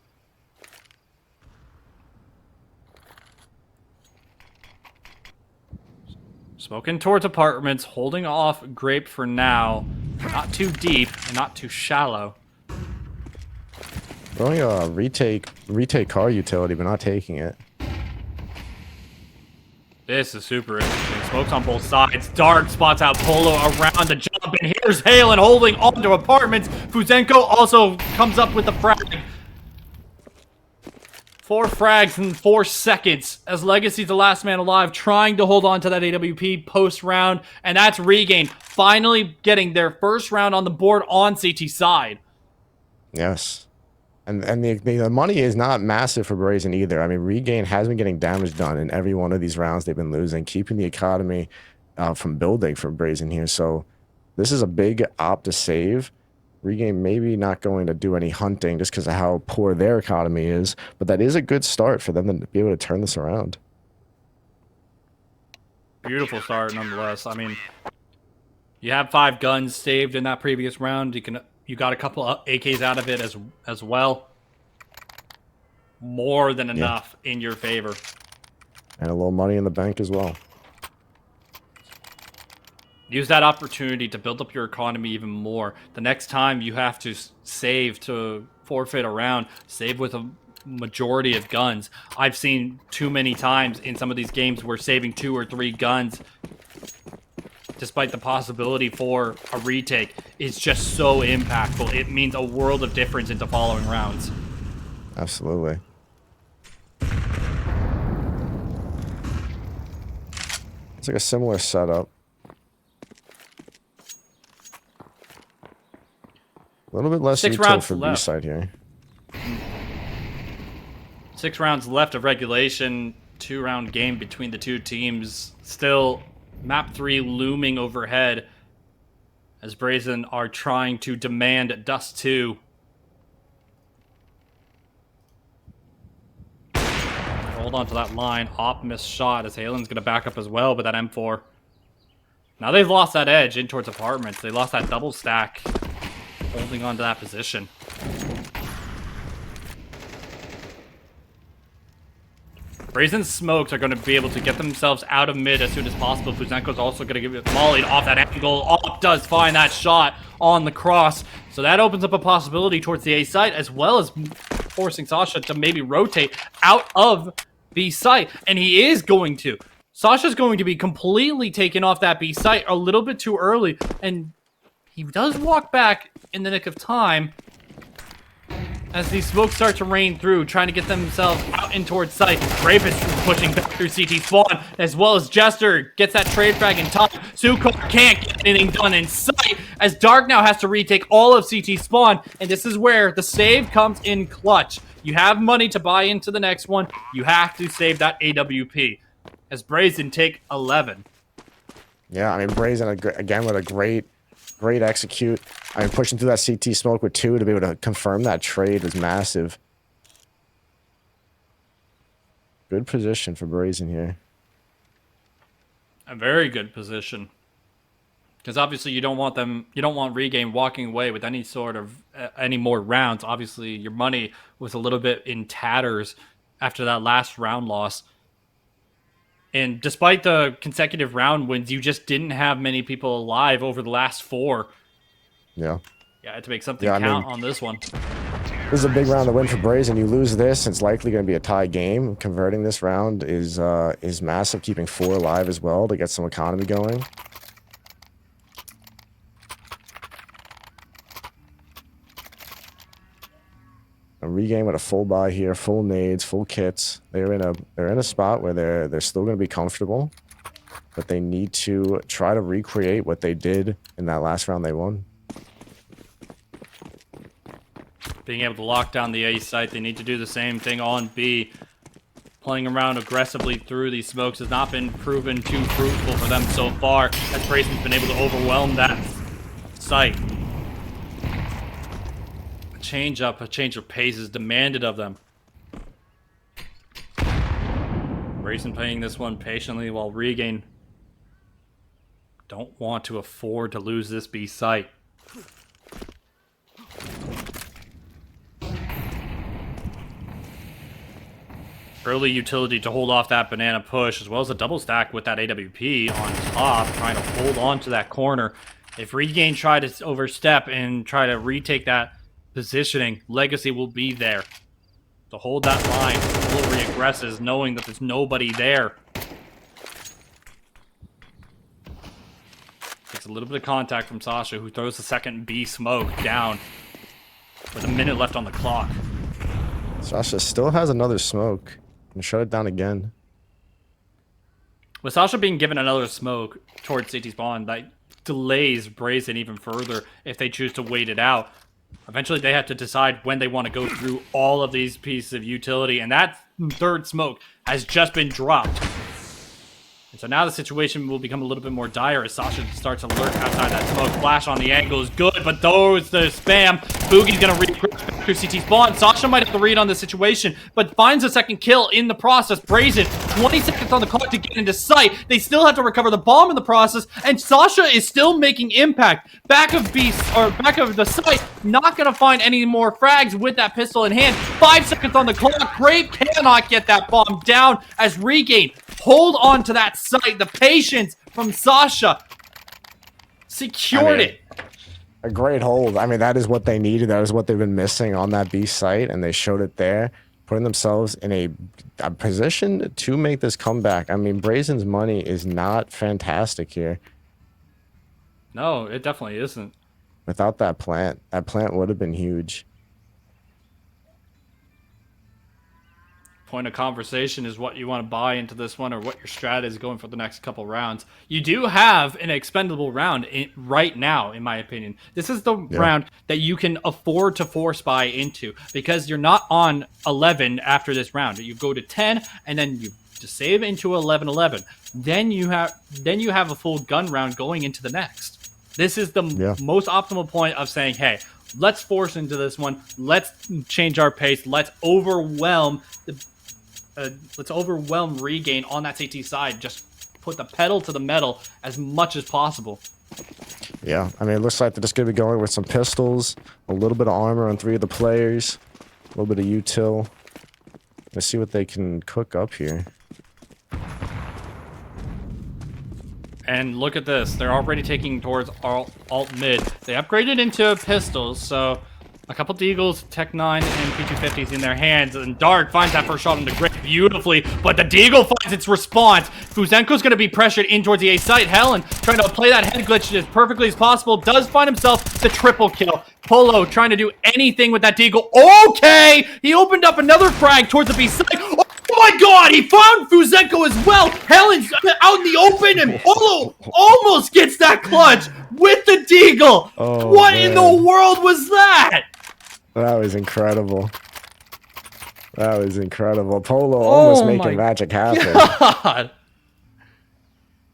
S2: Smoking towards apartments, holding off Grape for now. Not too deep and not too shallow.
S3: Throwing a retake car utility, but not taking it.
S2: This is super interesting. Smokes on both sides. Dark spots out Polo around the jump, and here's Halen holding onto apartments. Fuzenko also comes up with the frag. 4 frags in 4 seconds as Legacy's the last man alive, trying to hold on to that AWP post-round, and that's Regain finally getting their first round on the board on CT side.
S3: Yes. And the money is not massive for Brazen either. I mean, Regain has been getting damage done in every one of these rounds they've been losing, keeping the economy from building for Brazen here. So this is a big op to save. Regain maybe not going to do any hunting just because of how poor their economy is, but that is a good start for them to be able to turn this around.
S2: Beautiful start, nonetheless. I mean, you have 5 guns saved in that previous round. You got a couple of AKs out of it as well. More than enough in your favor.
S3: And a little money in the bank as well.
S2: Use that opportunity to build up your economy even more. The next time you have to save to forfeit a round, save with a majority of guns. I've seen too many times in some of these games where saving 2 or 3 guns, despite the possibility for a retake, is just so impactful. It means a world of difference into following rounds.
S3: Absolutely. It's like a similar setup. A little bit less
S2: 6
S3: util
S2: rounds
S3: for
S2: left.
S3: B-side here.
S2: 6 rounds left of regulation. 2-round game between the 2 teams. Still, map 3 looming overhead as Brazen are trying to demand Dust 2. Hold on to that line. Op missed shot as Halen's going to back up as well, but that M4. Now they've lost that edge in towards apartments. They lost that double stack. Holding on to that position. Brazen's smokes are going to be able to get themselves out of mid as soon as possible. Fuzenko's also going to give it mollied off that angle. Op does find that shot on the cross. So that opens up a possibility towards the A site, as well as forcing Sasha to maybe rotate out of B site. And he is going to. Sasha's going to be completely taken off that B site a little bit too early. And he does walk back in the nick of time as these smokes start to rain through, trying to get themselves out in towards site. Rapist is pushing back through CT spawn, as well as Jester gets that trade frag in time. Sukar can't get anything done in sight, as Dark now has to retake all of CT spawn, and this is where the save comes in clutch. You have money to buy into the next one. You have to save that AWP, as Brazen take 11.
S3: Yeah, I mean, Brazen, again, with a great execute. I mean, pushing through that CT smoke with 2 to be able to confirm that trade was massive. Good position for Brazen here.
S2: A very good position. Because obviously you don't want Regain walking away with any sort of, any more rounds. Obviously your money was a little bit in tatters after that last round loss. And despite the consecutive round wins, you just didn't have many people alive over the last 4.
S3: Yeah.
S2: Yeah, I had to make something count on this one.
S3: This is a big round to win for Brazen. You lose this, it's likely going to be a tie game. Converting this round is massive, keeping 4 alive as well to get some economy going. A Regain with a full buy here, full nades, full kits. They're in a spot where they're still going to be comfortable, but they need to try to recreate what they did in that last round they won.
S2: Being able to lock down the A site, they need to do the same thing on B. Playing around aggressively through these smokes has not been proven too fruitful for them so far, as Brazen's been able to overwhelm that site. A change of pace is demanded of them. Brazen playing this one patiently while Regain don't want to afford to lose this B site. Early utility to hold off that banana push, as well as a double stack with that AWP on top, trying to hold on to that corner. If Regain try to overstep and try to retake that positioning, Legacy will be there to hold that line. Will re-aggresses, knowing that there's nobody there. Takes a little bit of contact from Sasha, who throws the second B smoke down with a minute left on the clock.
S3: Sasha still has another smoke. And shut it down again.
S2: With Sasha being given another smoke towards CT spawn, that delays Brazen even further if they choose to wait it out. Eventually, they have to decide when they want to go through all of these pieces of utility, and that third smoke has just been dropped. And so now the situation will become a little bit more dire as Sasha starts to lurk outside that smoke. Flash on the angle is good, but those the spam. Boogie's going to regress back through CT spawn. Sasha might have to read on the situation, but finds a second kill in the process. Brazen, 20 seconds on the clock to get into sight. They still have to recover the bomb in the process, and Sasha is still making impact. Back of the site, not going to find any more frags with that pistol in hand. 5 seconds on the clock. Grape cannot get that bomb down as Regain hold on to that site. The patience from Sasha secured it.
S3: A great hold. I mean, that is what they needed. That is what they've been missing on that B site, and they showed it there, putting themselves in a position to make this comeback. I mean, Brazen's money is not fantastic here.
S2: No, it definitely isn't.
S3: Without that plant would have been huge.
S2: Point of conversation is what you want to buy into this one, or what your strat is going for the next couple rounds. You do have an expendable round right now, in my opinion. This is the round that you can afford to force buy into, because you're not on 11 after this round. You go to 10, and then you just save into 11-11. Then you have a full gun round going into the next. This is the most optimal point of saying, hey, let's force into this one. Let's change our pace. Let's overwhelm let's overwhelm Regain on that CT side. Just put the pedal to the metal as much as possible.
S3: Yeah, I mean, it looks like they're just going to be going with some pistols, a little bit of armor on 3 of the players, a little bit of util. Let's see what they can cook up here.
S2: And look at this. They're already taking towards alt mid. They upgraded into pistols, so a couple Deagles, Tech 9, and P250s in their hands. And Dark finds that first shot on the grip beautifully, but the Deagle finds its response. Fuzenko's going to be pressured in towards the A site. Helen trying to play that head glitch as perfectly as possible. Does find himself the triple kill. Polo trying to do anything with that Deagle. Okay! He opened up another frag towards the B site. Oh my god, he found Fuzenko as well! Helen's out in the open, and Polo almost gets that clutch with the Deagle!
S3: Oh,
S2: what
S3: man.
S2: in the world was that?
S3: That was incredible. That was incredible. Polo almost making magic happen.
S2: God.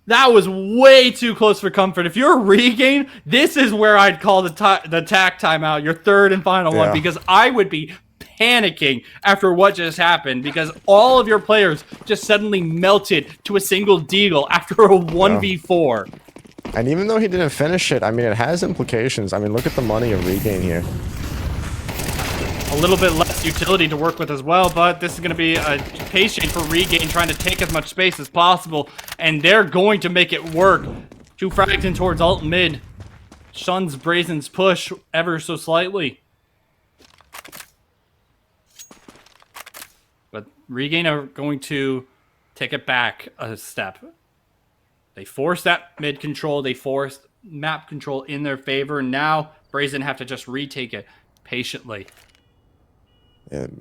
S2: That was way too close for comfort. If you're a Regain, this is where I'd call the tack timeout, your third and final one, because I would be panicking after what just happened, because all of your players just suddenly melted to a single Deagle after a 1v4.
S3: And even though he didn't finish it, I mean, it has implications. I mean, look at the money of Regain here.
S2: A little bit less utility to work with as well, but this is going to be a patient for Regain, trying to take as much space as possible, and they're going to make it work. 2 frags in towards alt mid. Shuns Brazen's push ever so slightly. But Regain are going to take it back a step. They forced that mid control. They forced map control in their favor. Now Brazen have to just retake it patiently.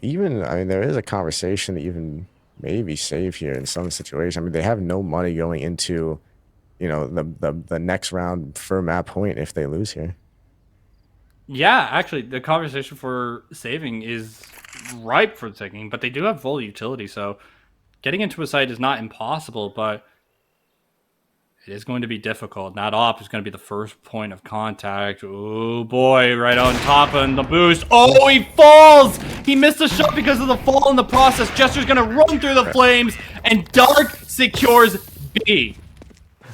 S3: Even, I mean, there is a conversation to even maybe save here in some situation. I mean, they have no money going into, you know, the next round for map point if they lose here.
S2: Yeah, actually, the conversation for saving is ripe for taking, but they do have full utility, so getting into a site is not impossible, but it is going to be difficult. That op is going to be the first point of contact. Oh boy, right on top of the boost. Oh, he falls! He missed a shot because of the fall in the process. Jester's going to run through the flames, and Dark secures B.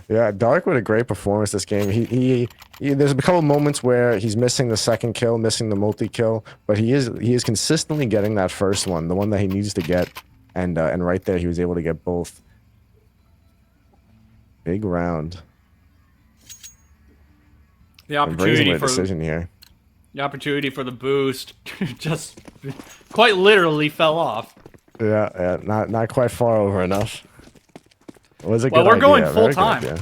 S3: Yeah, Dark with a great performance this game. He there's a couple moments where he's missing the second kill, missing the multi-kill, but he is consistently getting that first one, the one that he needs to get, and right there he was able to get both. Big round.
S2: The opportunity for
S3: decision here.
S2: The opportunity for the boost just quite literally fell off.
S3: Yeah, not quite far over enough. It was a good
S2: Well, we're going
S3: idea.
S2: full
S3: Very good
S2: time.
S3: idea.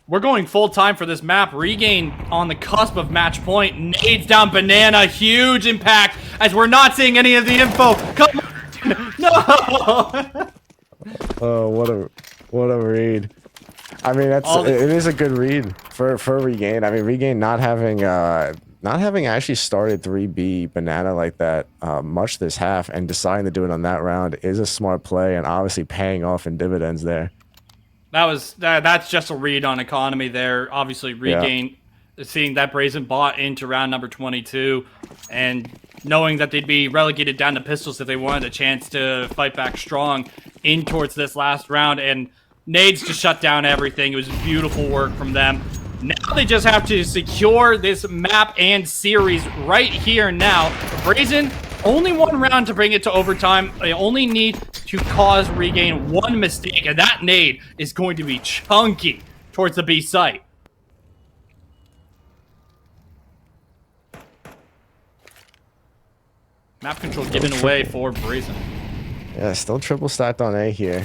S2: We're going full time for this map. Regain on the cusp of match point. Nades down banana. Huge impact as we're not seeing any of the info. Come on. No.
S3: Oh, what a read. I mean, it is a good read for Regain. I mean, Regain not having actually started 3B banana like that much this half, and deciding to do it on that round is a smart play, and obviously paying off in dividends there.
S2: That's just a read on economy there. Obviously, Regain seeing that Brazen bot into round number 22, and knowing that they'd be relegated down to pistols if they wanted a chance to fight back strong in towards this last round, and Nades just shut down everything. It was beautiful work from them. Now they just have to secure this map and series right here now. Brazen, only one round to bring it to overtime. They only need to cause Regain one mistake, and that nade is going to be chunky towards the B site. Map control given away for Brazen.
S3: Yeah, still triple stacked on A here.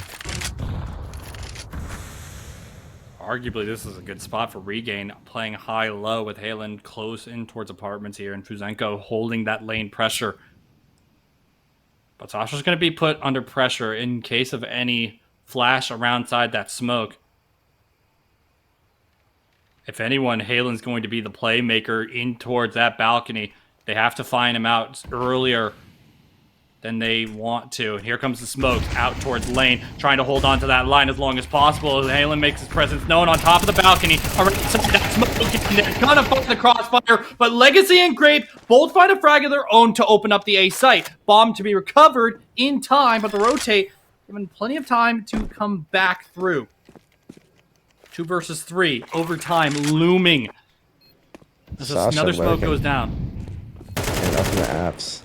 S2: Arguably, this is a good spot for Regain, playing high-low with Halen close in towards apartments here, and Fuzenko holding that lane pressure. But Sasha's going to be put under pressure in case of any flash around side that smoke. If anyone, Halen's going to be the playmaker in towards that balcony. They have to find him out earlier than they want to. And here comes the smoke out towards lane, trying to hold on to that line as long as possible. As Halen makes his presence known on top of the balcony. Around that smoke, and they're gonna find the crossfire, but Legacy and Grape both find a frag of their own to open up the A site. Bomb to be recovered in time, but the rotate given plenty of time to come back through. 2 versus 3, overtime looming. As another smoke goes down.
S3: And up in the apps.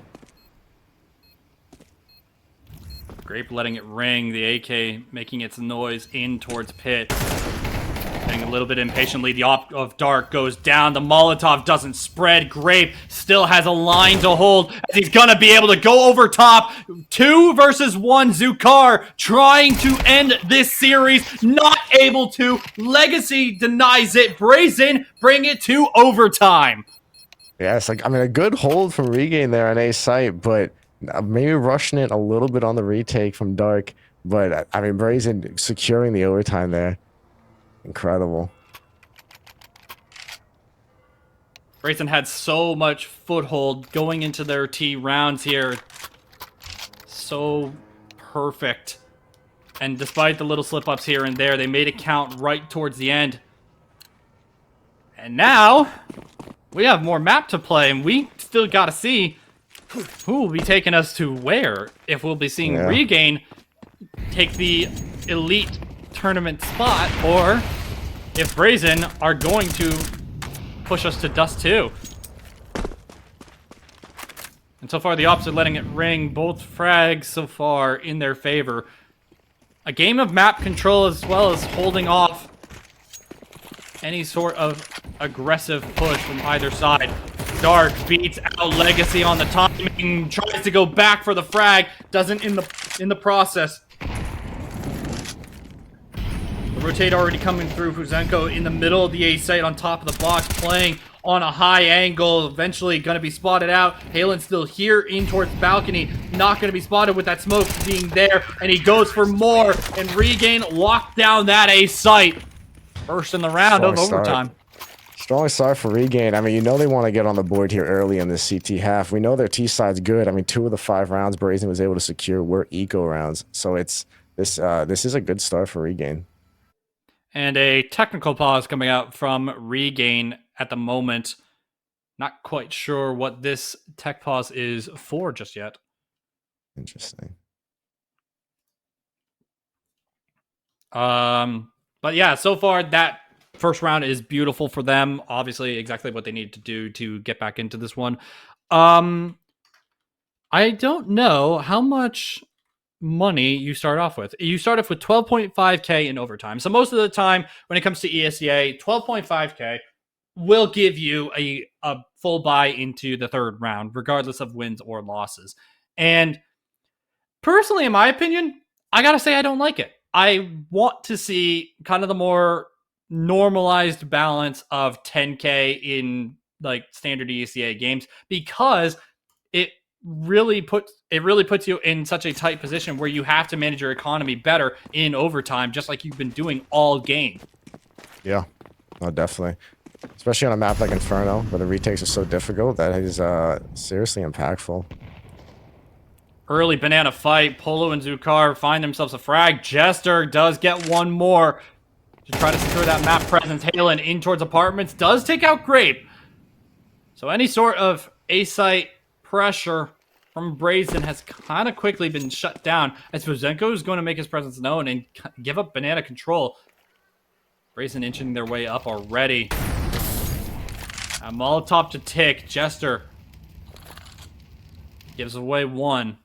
S2: Grape letting it ring. The AK making its noise in towards pit. Getting a little bit impatiently. The op of Dark goes down. The Molotov doesn't spread. Grape still has a line to hold as he's gonna be able to go over top. 2 versus 1. Zukar trying to end this series. Not able to. Legacy denies it. Brazen bring it to overtime.
S3: Yeah, it's like, I mean, a good hold from Regain there on A site, but maybe rushing it a little bit on the retake from Dark. But, I mean, Brazen securing the overtime there. Incredible.
S2: Brazen had so much foothold going into their T rounds here. So perfect. And despite the little slip-ups here and there, they made it count right towards the end. And now, we have more map to play, and we still got to see who will be taking us to where. If we'll be seeing Regain take the elite tournament spot, or if Brazen are going to push us to Dust 2. And so far, the Ops are letting it ring. Both frags so far in their favor. A game of map control as well as holding off any sort of aggressive push from either side. Dark beats out Legacy on the timing, tries to go back for the frag, doesn't in the process. The rotate already coming through. Fuzenko in the middle of the A site on top of the box, playing on a high angle. Eventually going to be spotted out. Halen still here in towards balcony. Not going to be spotted with that smoke being there. And he goes for more. And Regain locked down that A site. First in the round of overtime.
S3: Strong start for Regain. I mean, you know they want to get on the board here early in this CT half. We know their T side's good. I mean, 2 of the 5 rounds Brazen was able to secure were eco rounds. So it's this is a good start for Regain.
S2: And a technical pause coming out from Regain at the moment. Not quite sure what this tech pause is for just yet.
S3: Interesting.
S2: But yeah, so far that first round is beautiful for them. Obviously, exactly what they need to do to get back into this one. I don't know how much money you start off with. You start off with 12.5k in overtime. So most of the time when it comes to ESEA, 12.5k will give you a full buy into the third round, regardless of wins or losses. And personally, in my opinion, I gotta say I don't like it. I want to see kind of the more normalized balance of 10k in like standard ESEA games, because it really puts you in such a tight position where you have to manage your economy better in overtime, just like you've been doing all game.
S3: Yeah, no, definitely. Especially on a map like Inferno, where the retakes are so difficult, that is seriously impactful.
S2: Early banana fight. Polo and Zukar find themselves a frag. Jester does get one more to try to secure that map presence. Halen in towards apartments does take out Grape. So any sort of A-site pressure from Brazen has kind of quickly been shut down, as Fuzenko is going to make his presence known and give up banana control. Brazen inching their way up already. A Molotov to tick. Jester gives away one.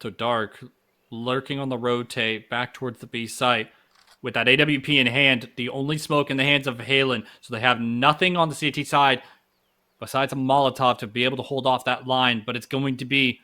S2: So Dark lurking on the rotate back towards the B site with that AWP in hand. The only smoke in the hands of Halen. So they have nothing on the CT side besides a Molotov to be able to hold off that line. But it's going to be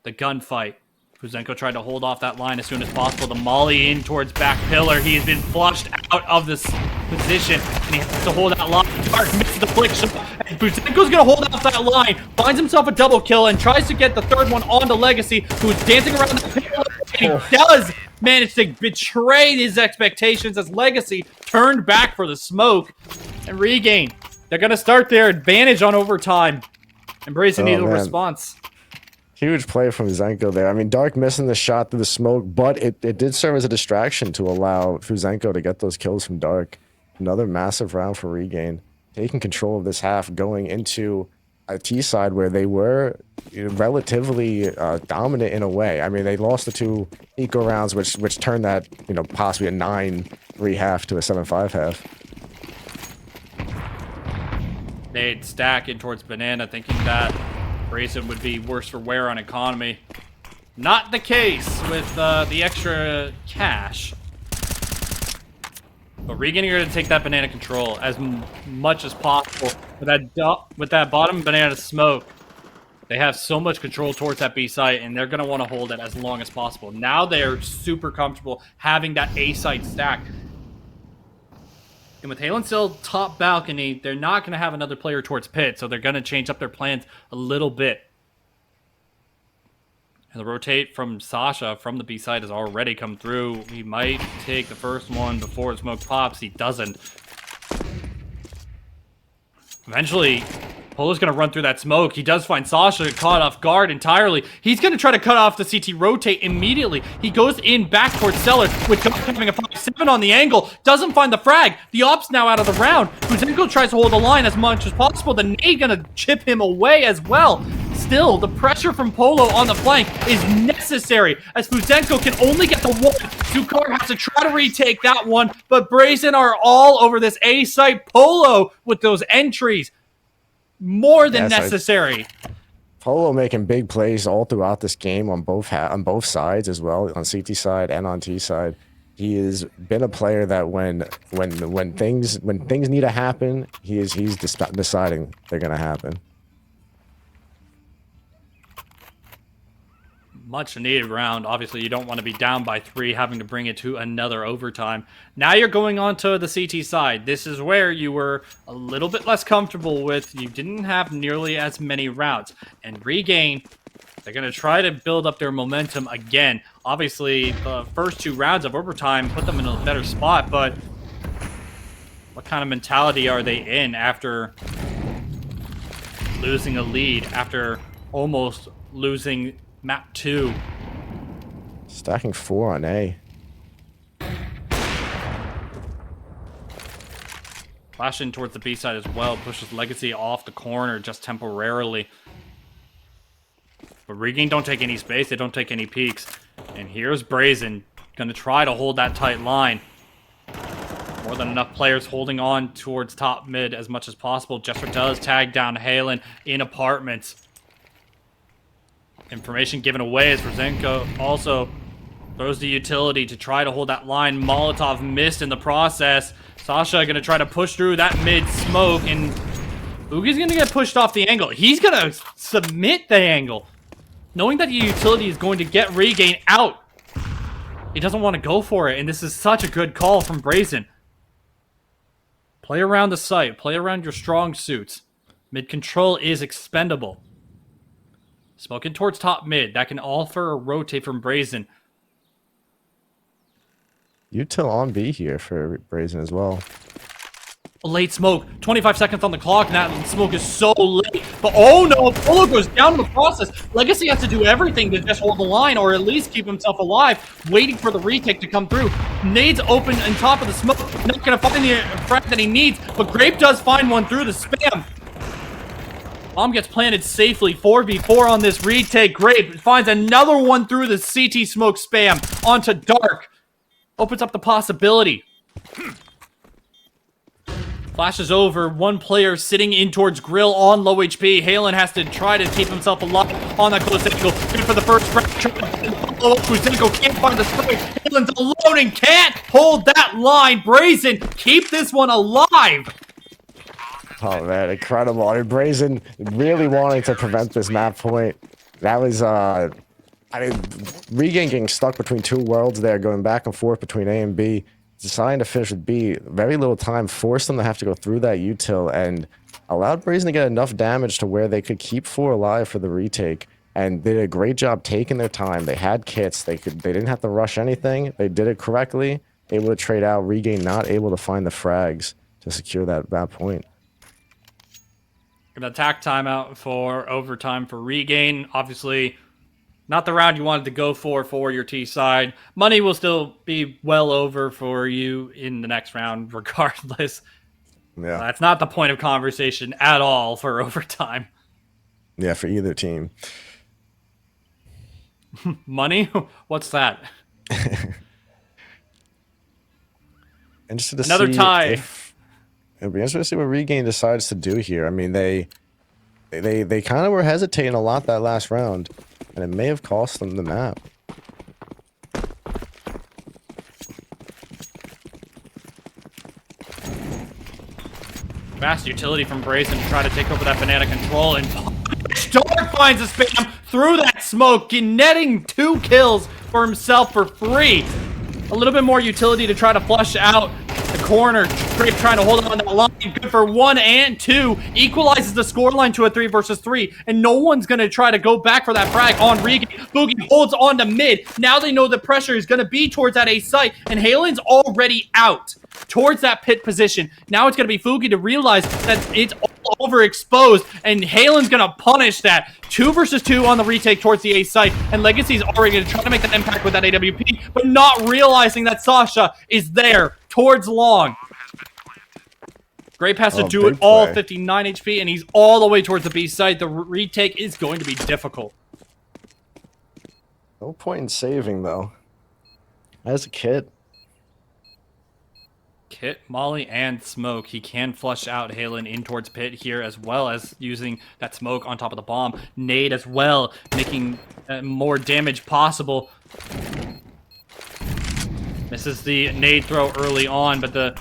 S2: the gunfight. Fuzenko tried to hold off that line as soon as possible. The molly in towards back pillar. He has been flushed out of this position, and he has to hold that line. Dark misses the flick shot, and Fuzenko's going to hold off that line, finds himself a double kill, and tries to get the third one onto Legacy, who's dancing around the pillar. And he does manage to betray his expectations as Legacy turned back for the smoke. And Regain, they're going to start their advantage on overtime. And Brazen needed a response.
S3: Huge play from Fuzenko there. I mean, Dark missing the shot through the smoke, but it did serve as a distraction to allow Fuzenko to get those kills from Dark. Another massive round for Regain. Taking control of this half, going into a T side where they were relatively dominant in a way. I mean, they lost the 2 eco rounds, which turned that possibly a 9-3 half to a 7-5 half.
S2: They'd stack in towards Banana, thinking that Brazen would be worse for wear on economy. Not the case with the extra cash. But Regan are going to take that Banana control as much as possible. With that bottom Banana smoke, they have so much control towards that B site, and they're going to want to hold it as long as possible. Now they're super comfortable having that A site stack. And with Halen still top balcony, they're not going to have another player towards pit, so they're going to change up their plans a little bit. And the rotate from Sasha from the B side has already come through. He might take the first one before the smoke pops. He doesn't. Eventually, Polo's going to run through that smoke. He does find Sasha caught off guard entirely. He's going to try to cut off the CT rotate immediately. He goes in back towards Cellar with having a 5-7 on the angle. Doesn't find the frag. The op's now out of the round. Fuzenko tries to hold the line as much as possible. The nade going to chip him away as well. Still, the pressure from Polo on the flank is necessary as Fuzenko can only get the one. Zukar has to try to retake that one, but Brazen are all over this A site. Polo with those entries. More than necessary.
S3: Polo making big plays all throughout this game on both sides as well, on CT side and on T side. He has been a player that when things need to happen, he's deciding they're gonna happen.
S2: Much needed round. Obviously, you don't want to be down by 3, having to bring it to another overtime. Now you're going on to the CT side. This is where you were a little bit less comfortable with. You didn't have nearly as many rounds. And Regain, they're going to try to build up their momentum again. Obviously, the first 2 rounds of overtime put them in a better spot, but what kind of mentality are they in after losing a lead, after almost losing map 2?
S3: Stacking 4 on A.
S2: Flash in towards the B side as well. Pushes Legacy off the corner just temporarily. But Regain don't take any space. They don't take any peeks. And here's Brazen. Going to try to hold that tight line. More than enough players holding on towards top mid as much as possible. Jester does tag down Halen in apartments. Information given away as Rosenko also throws the utility to try to hold that line. Molotov missed in the process. Sasha going to try to push through that mid smoke, and Boogie's going to get pushed off the angle. He's going to submit the angle, knowing that the utility is going to get Regain out. He doesn't want to go for it, and this is such a good call from Brazen. Play around the site. Play around your strong suits. Mid control is expendable. Smoking towards top mid. That can offer a rotate from Brazen.
S3: Util on B here for Brazen as well.
S2: A late smoke. 25 seconds on the clock, and that smoke is so late. But oh no, Polo goes down in the process. Legacy has to do everything to just hold the line, or at least keep himself alive, waiting for the retake to come through. Nade's open on top of the smoke. Not going to find the frag that he needs, but Grape does find one through the spam. Bomb gets planted safely. 4v4 on this retake. Grape finds another one through the CT smoke spam onto Dark. Opens up the possibility. Flashes over. One player sitting in towards Grill on low HP. Halen has to try to keep himself alive on that close angle. Good for the first frag. Fuzenko can't find the strike. Halen's alone and can't hold that line. Brazen, keep this one alive.
S3: Oh man, incredible. I mean, Brazen really wanting to prevent this map point. That was, I mean, Regain getting stuck between 2 worlds there, going back and forth between A and B. Deciding to finish with B, very little time, forced them to have to go through that util, and allowed Brazen to get enough damage to where they could keep 4 alive for the retake. And they did a great job taking their time. They had kits. They didn't have to rush anything. They did it correctly. Able to trade out. Regain not able to find the frags to secure that point.
S2: An attack timeout for overtime for Regain. Obviously, not the round you wanted to go for your T side. Money will still be well over for you in the next round, regardless.
S3: Yeah.
S2: That's not the point of conversation at all for overtime.
S3: Yeah, for either team.
S2: Money? What's that?
S3: Interested to
S2: Another
S3: see
S2: tie.
S3: if it'll be interesting to see what Regain decides to do here. I mean, they kind of were hesitating a lot that last round, and it may have cost them the map.
S2: Fast utility from Brazen to try to take over that banana control, and Dark finds a spam through that smoke, netting 2 kills for himself for free. A little bit more utility to try to flush out the corner. Grape trying to hold on that line. Good for 1 and 2. Equalizes the scoreline to a 3 versus 3. And no one's going to try to go back for that frag on Regan. Boogie holds on to mid. Now they know the pressure is going to be towards that A site. And Halen's already out towards that pit position. Now it's going to be Fugi to realize that it's all overexposed. And Halen's going to punish that. 2 versus 2 on the retake towards the A site. And Legacy's already going to try to make that impact with that AWP. But not realizing that Sasha is there towards long. Grape has to do it all, 59 HP, and he's all the way towards the B side. The retake is going to be difficult.
S3: No point in saving, though. As a kid.
S2: Kit, Molly, and Smoke. He can flush out Halen in towards pit here, as well as using that smoke on top of the bomb. Nade as well, making more damage possible. Misses the nade throw early on, but the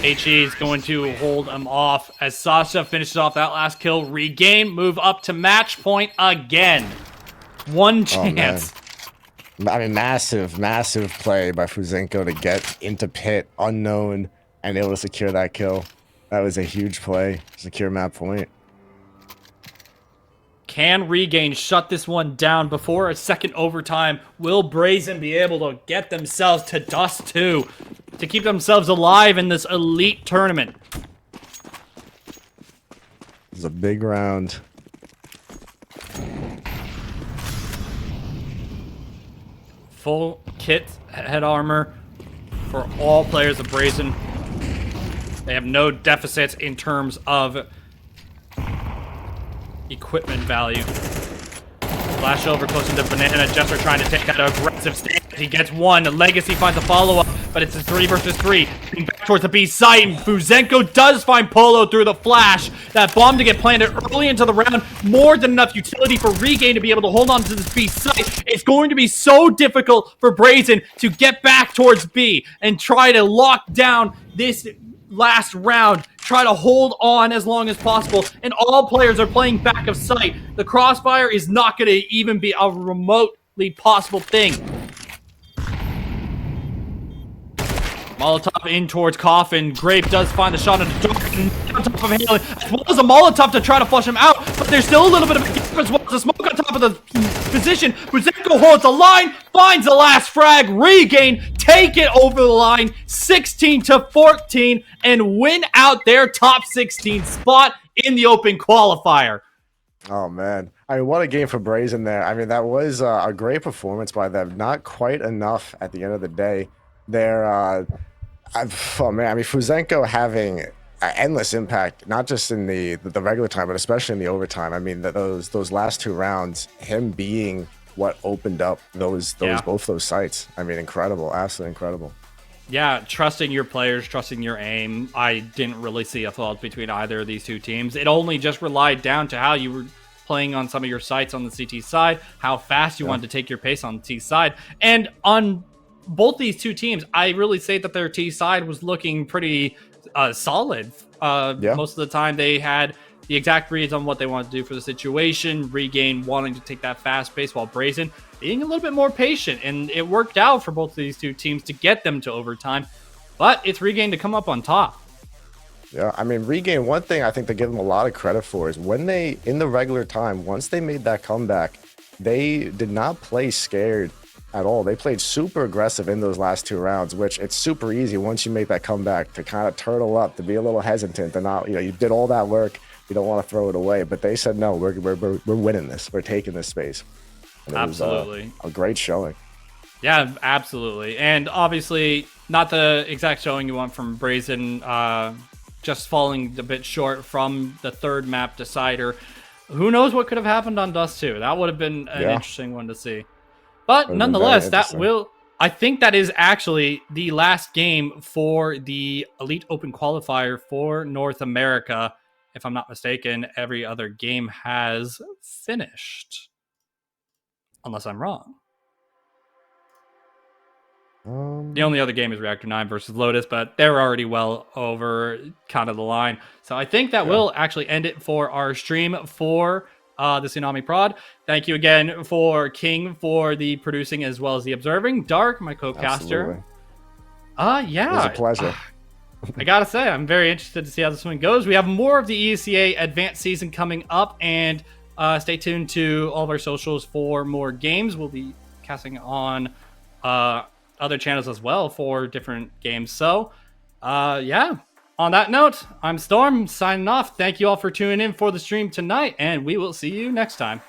S2: HE is going to hold him off as Sasha finishes off that last kill. Regain, move up to match point again. One chance.
S3: I mean, massive play by Fuzenko to get into pit, unknown, and able to secure that kill. That was a huge play. Secure map point.
S2: Can Regain shut this one down before a second overtime? Will Brazen be able to get themselves to Dust 2 to keep themselves alive in this elite tournament?
S3: This is a big round.
S2: Full kit, head armor for all players of Brazen. They have no deficits in terms of equipment value. Flash over close to the banana. Jester trying to take that aggressive stand. He gets one. Legacy finds a follow-up, but it's a 3 versus 3. Getting back towards the B site, and Fuzenko does find Polo through the flash. That bomb to get planted early into the round. More than enough utility for Regain to be able to hold on to this B site. It's going to be so difficult for Brazen to get back towards B and try to lock down this last round, try to hold on as long as possible, and all players are playing back of sight. The crossfire is not going to even be a remotely possible thing. Molotov in towards Coffin. Grape does find the shot on the dark on top of Halen, as well as a Molotov to try to flush him out, but there's still a little bit of a gap as well as a smoke on top of the position. Buzenko holds the line, finds the last frag. Regain take it over the line 16-14 and win out their top 16 spot in the open qualifier.
S3: Oh, man. I mean, what a game for Brazen there. I mean, that was a great performance by them. Not quite enough at the end of the day. They're, oh man, I mean, Fuzenko having endless impact, not just in the regular time, but especially in the overtime. I mean, those last 2 rounds, him being what opened up both those sites. I mean, incredible, absolutely incredible.
S2: Yeah, trusting your players, trusting your aim. I didn't really see a fault between either of these two teams. It only just relied down to how you were playing on some of your sites on the CT side, how fast you wanted to take your pace on the T side, and on both these two teams, I really say that their T side was looking pretty solid. Most of the time they had the exact reads on what they wanted to do for the situation. Regain wanting to take that fast pace, while Brazen being a little bit more patient, and it worked out for both of these two teams to get them to overtime, but it's Regain to come up on top.
S3: Yeah, I mean, Regain, one thing I think they give them a lot of credit for is when they, in the regular time, once they made that comeback, they did not play scared at all. They played super aggressive in those last 2 rounds, which it's super easy once you make that comeback to kind of turtle up, to be a little hesitant, to not, you did all that work, you don't want to throw it away. But they said, no, we're winning this, we're taking this space. And
S2: Absolutely.
S3: It was, a great showing.
S2: Yeah, absolutely. And obviously, not the exact showing you want from Brazen, just falling a bit short from the 3rd map decider. who knows what could have happened on Dust 2? That would have been an
S3: Yeah.
S2: interesting one to see. But
S3: Would've been
S2: nonetheless,
S3: very
S2: that
S3: interesting.
S2: will. I think that is actually the last game for the Elite Open Qualifier for North America. If I'm not mistaken, every other game has finished. Unless I'm wrong. The only other game is Reactor 9 versus Lotus, but they're already well over kind of the line. So I think that will actually end it for our stream for the Tsunami Prod. Thank you again for King for the producing as well as the observing. Dark, my co-caster. Yeah.
S3: It was a pleasure.
S2: I gotta say, I'm very interested to see how this one goes. We have more of the ESEA advanced season coming up, and stay tuned to all of our socials for more games. We'll be casting on other channels as well for different games. So, yeah. On that note, I'm Storm signing off. Thank you all for tuning in for the stream tonight, and we will see you next time.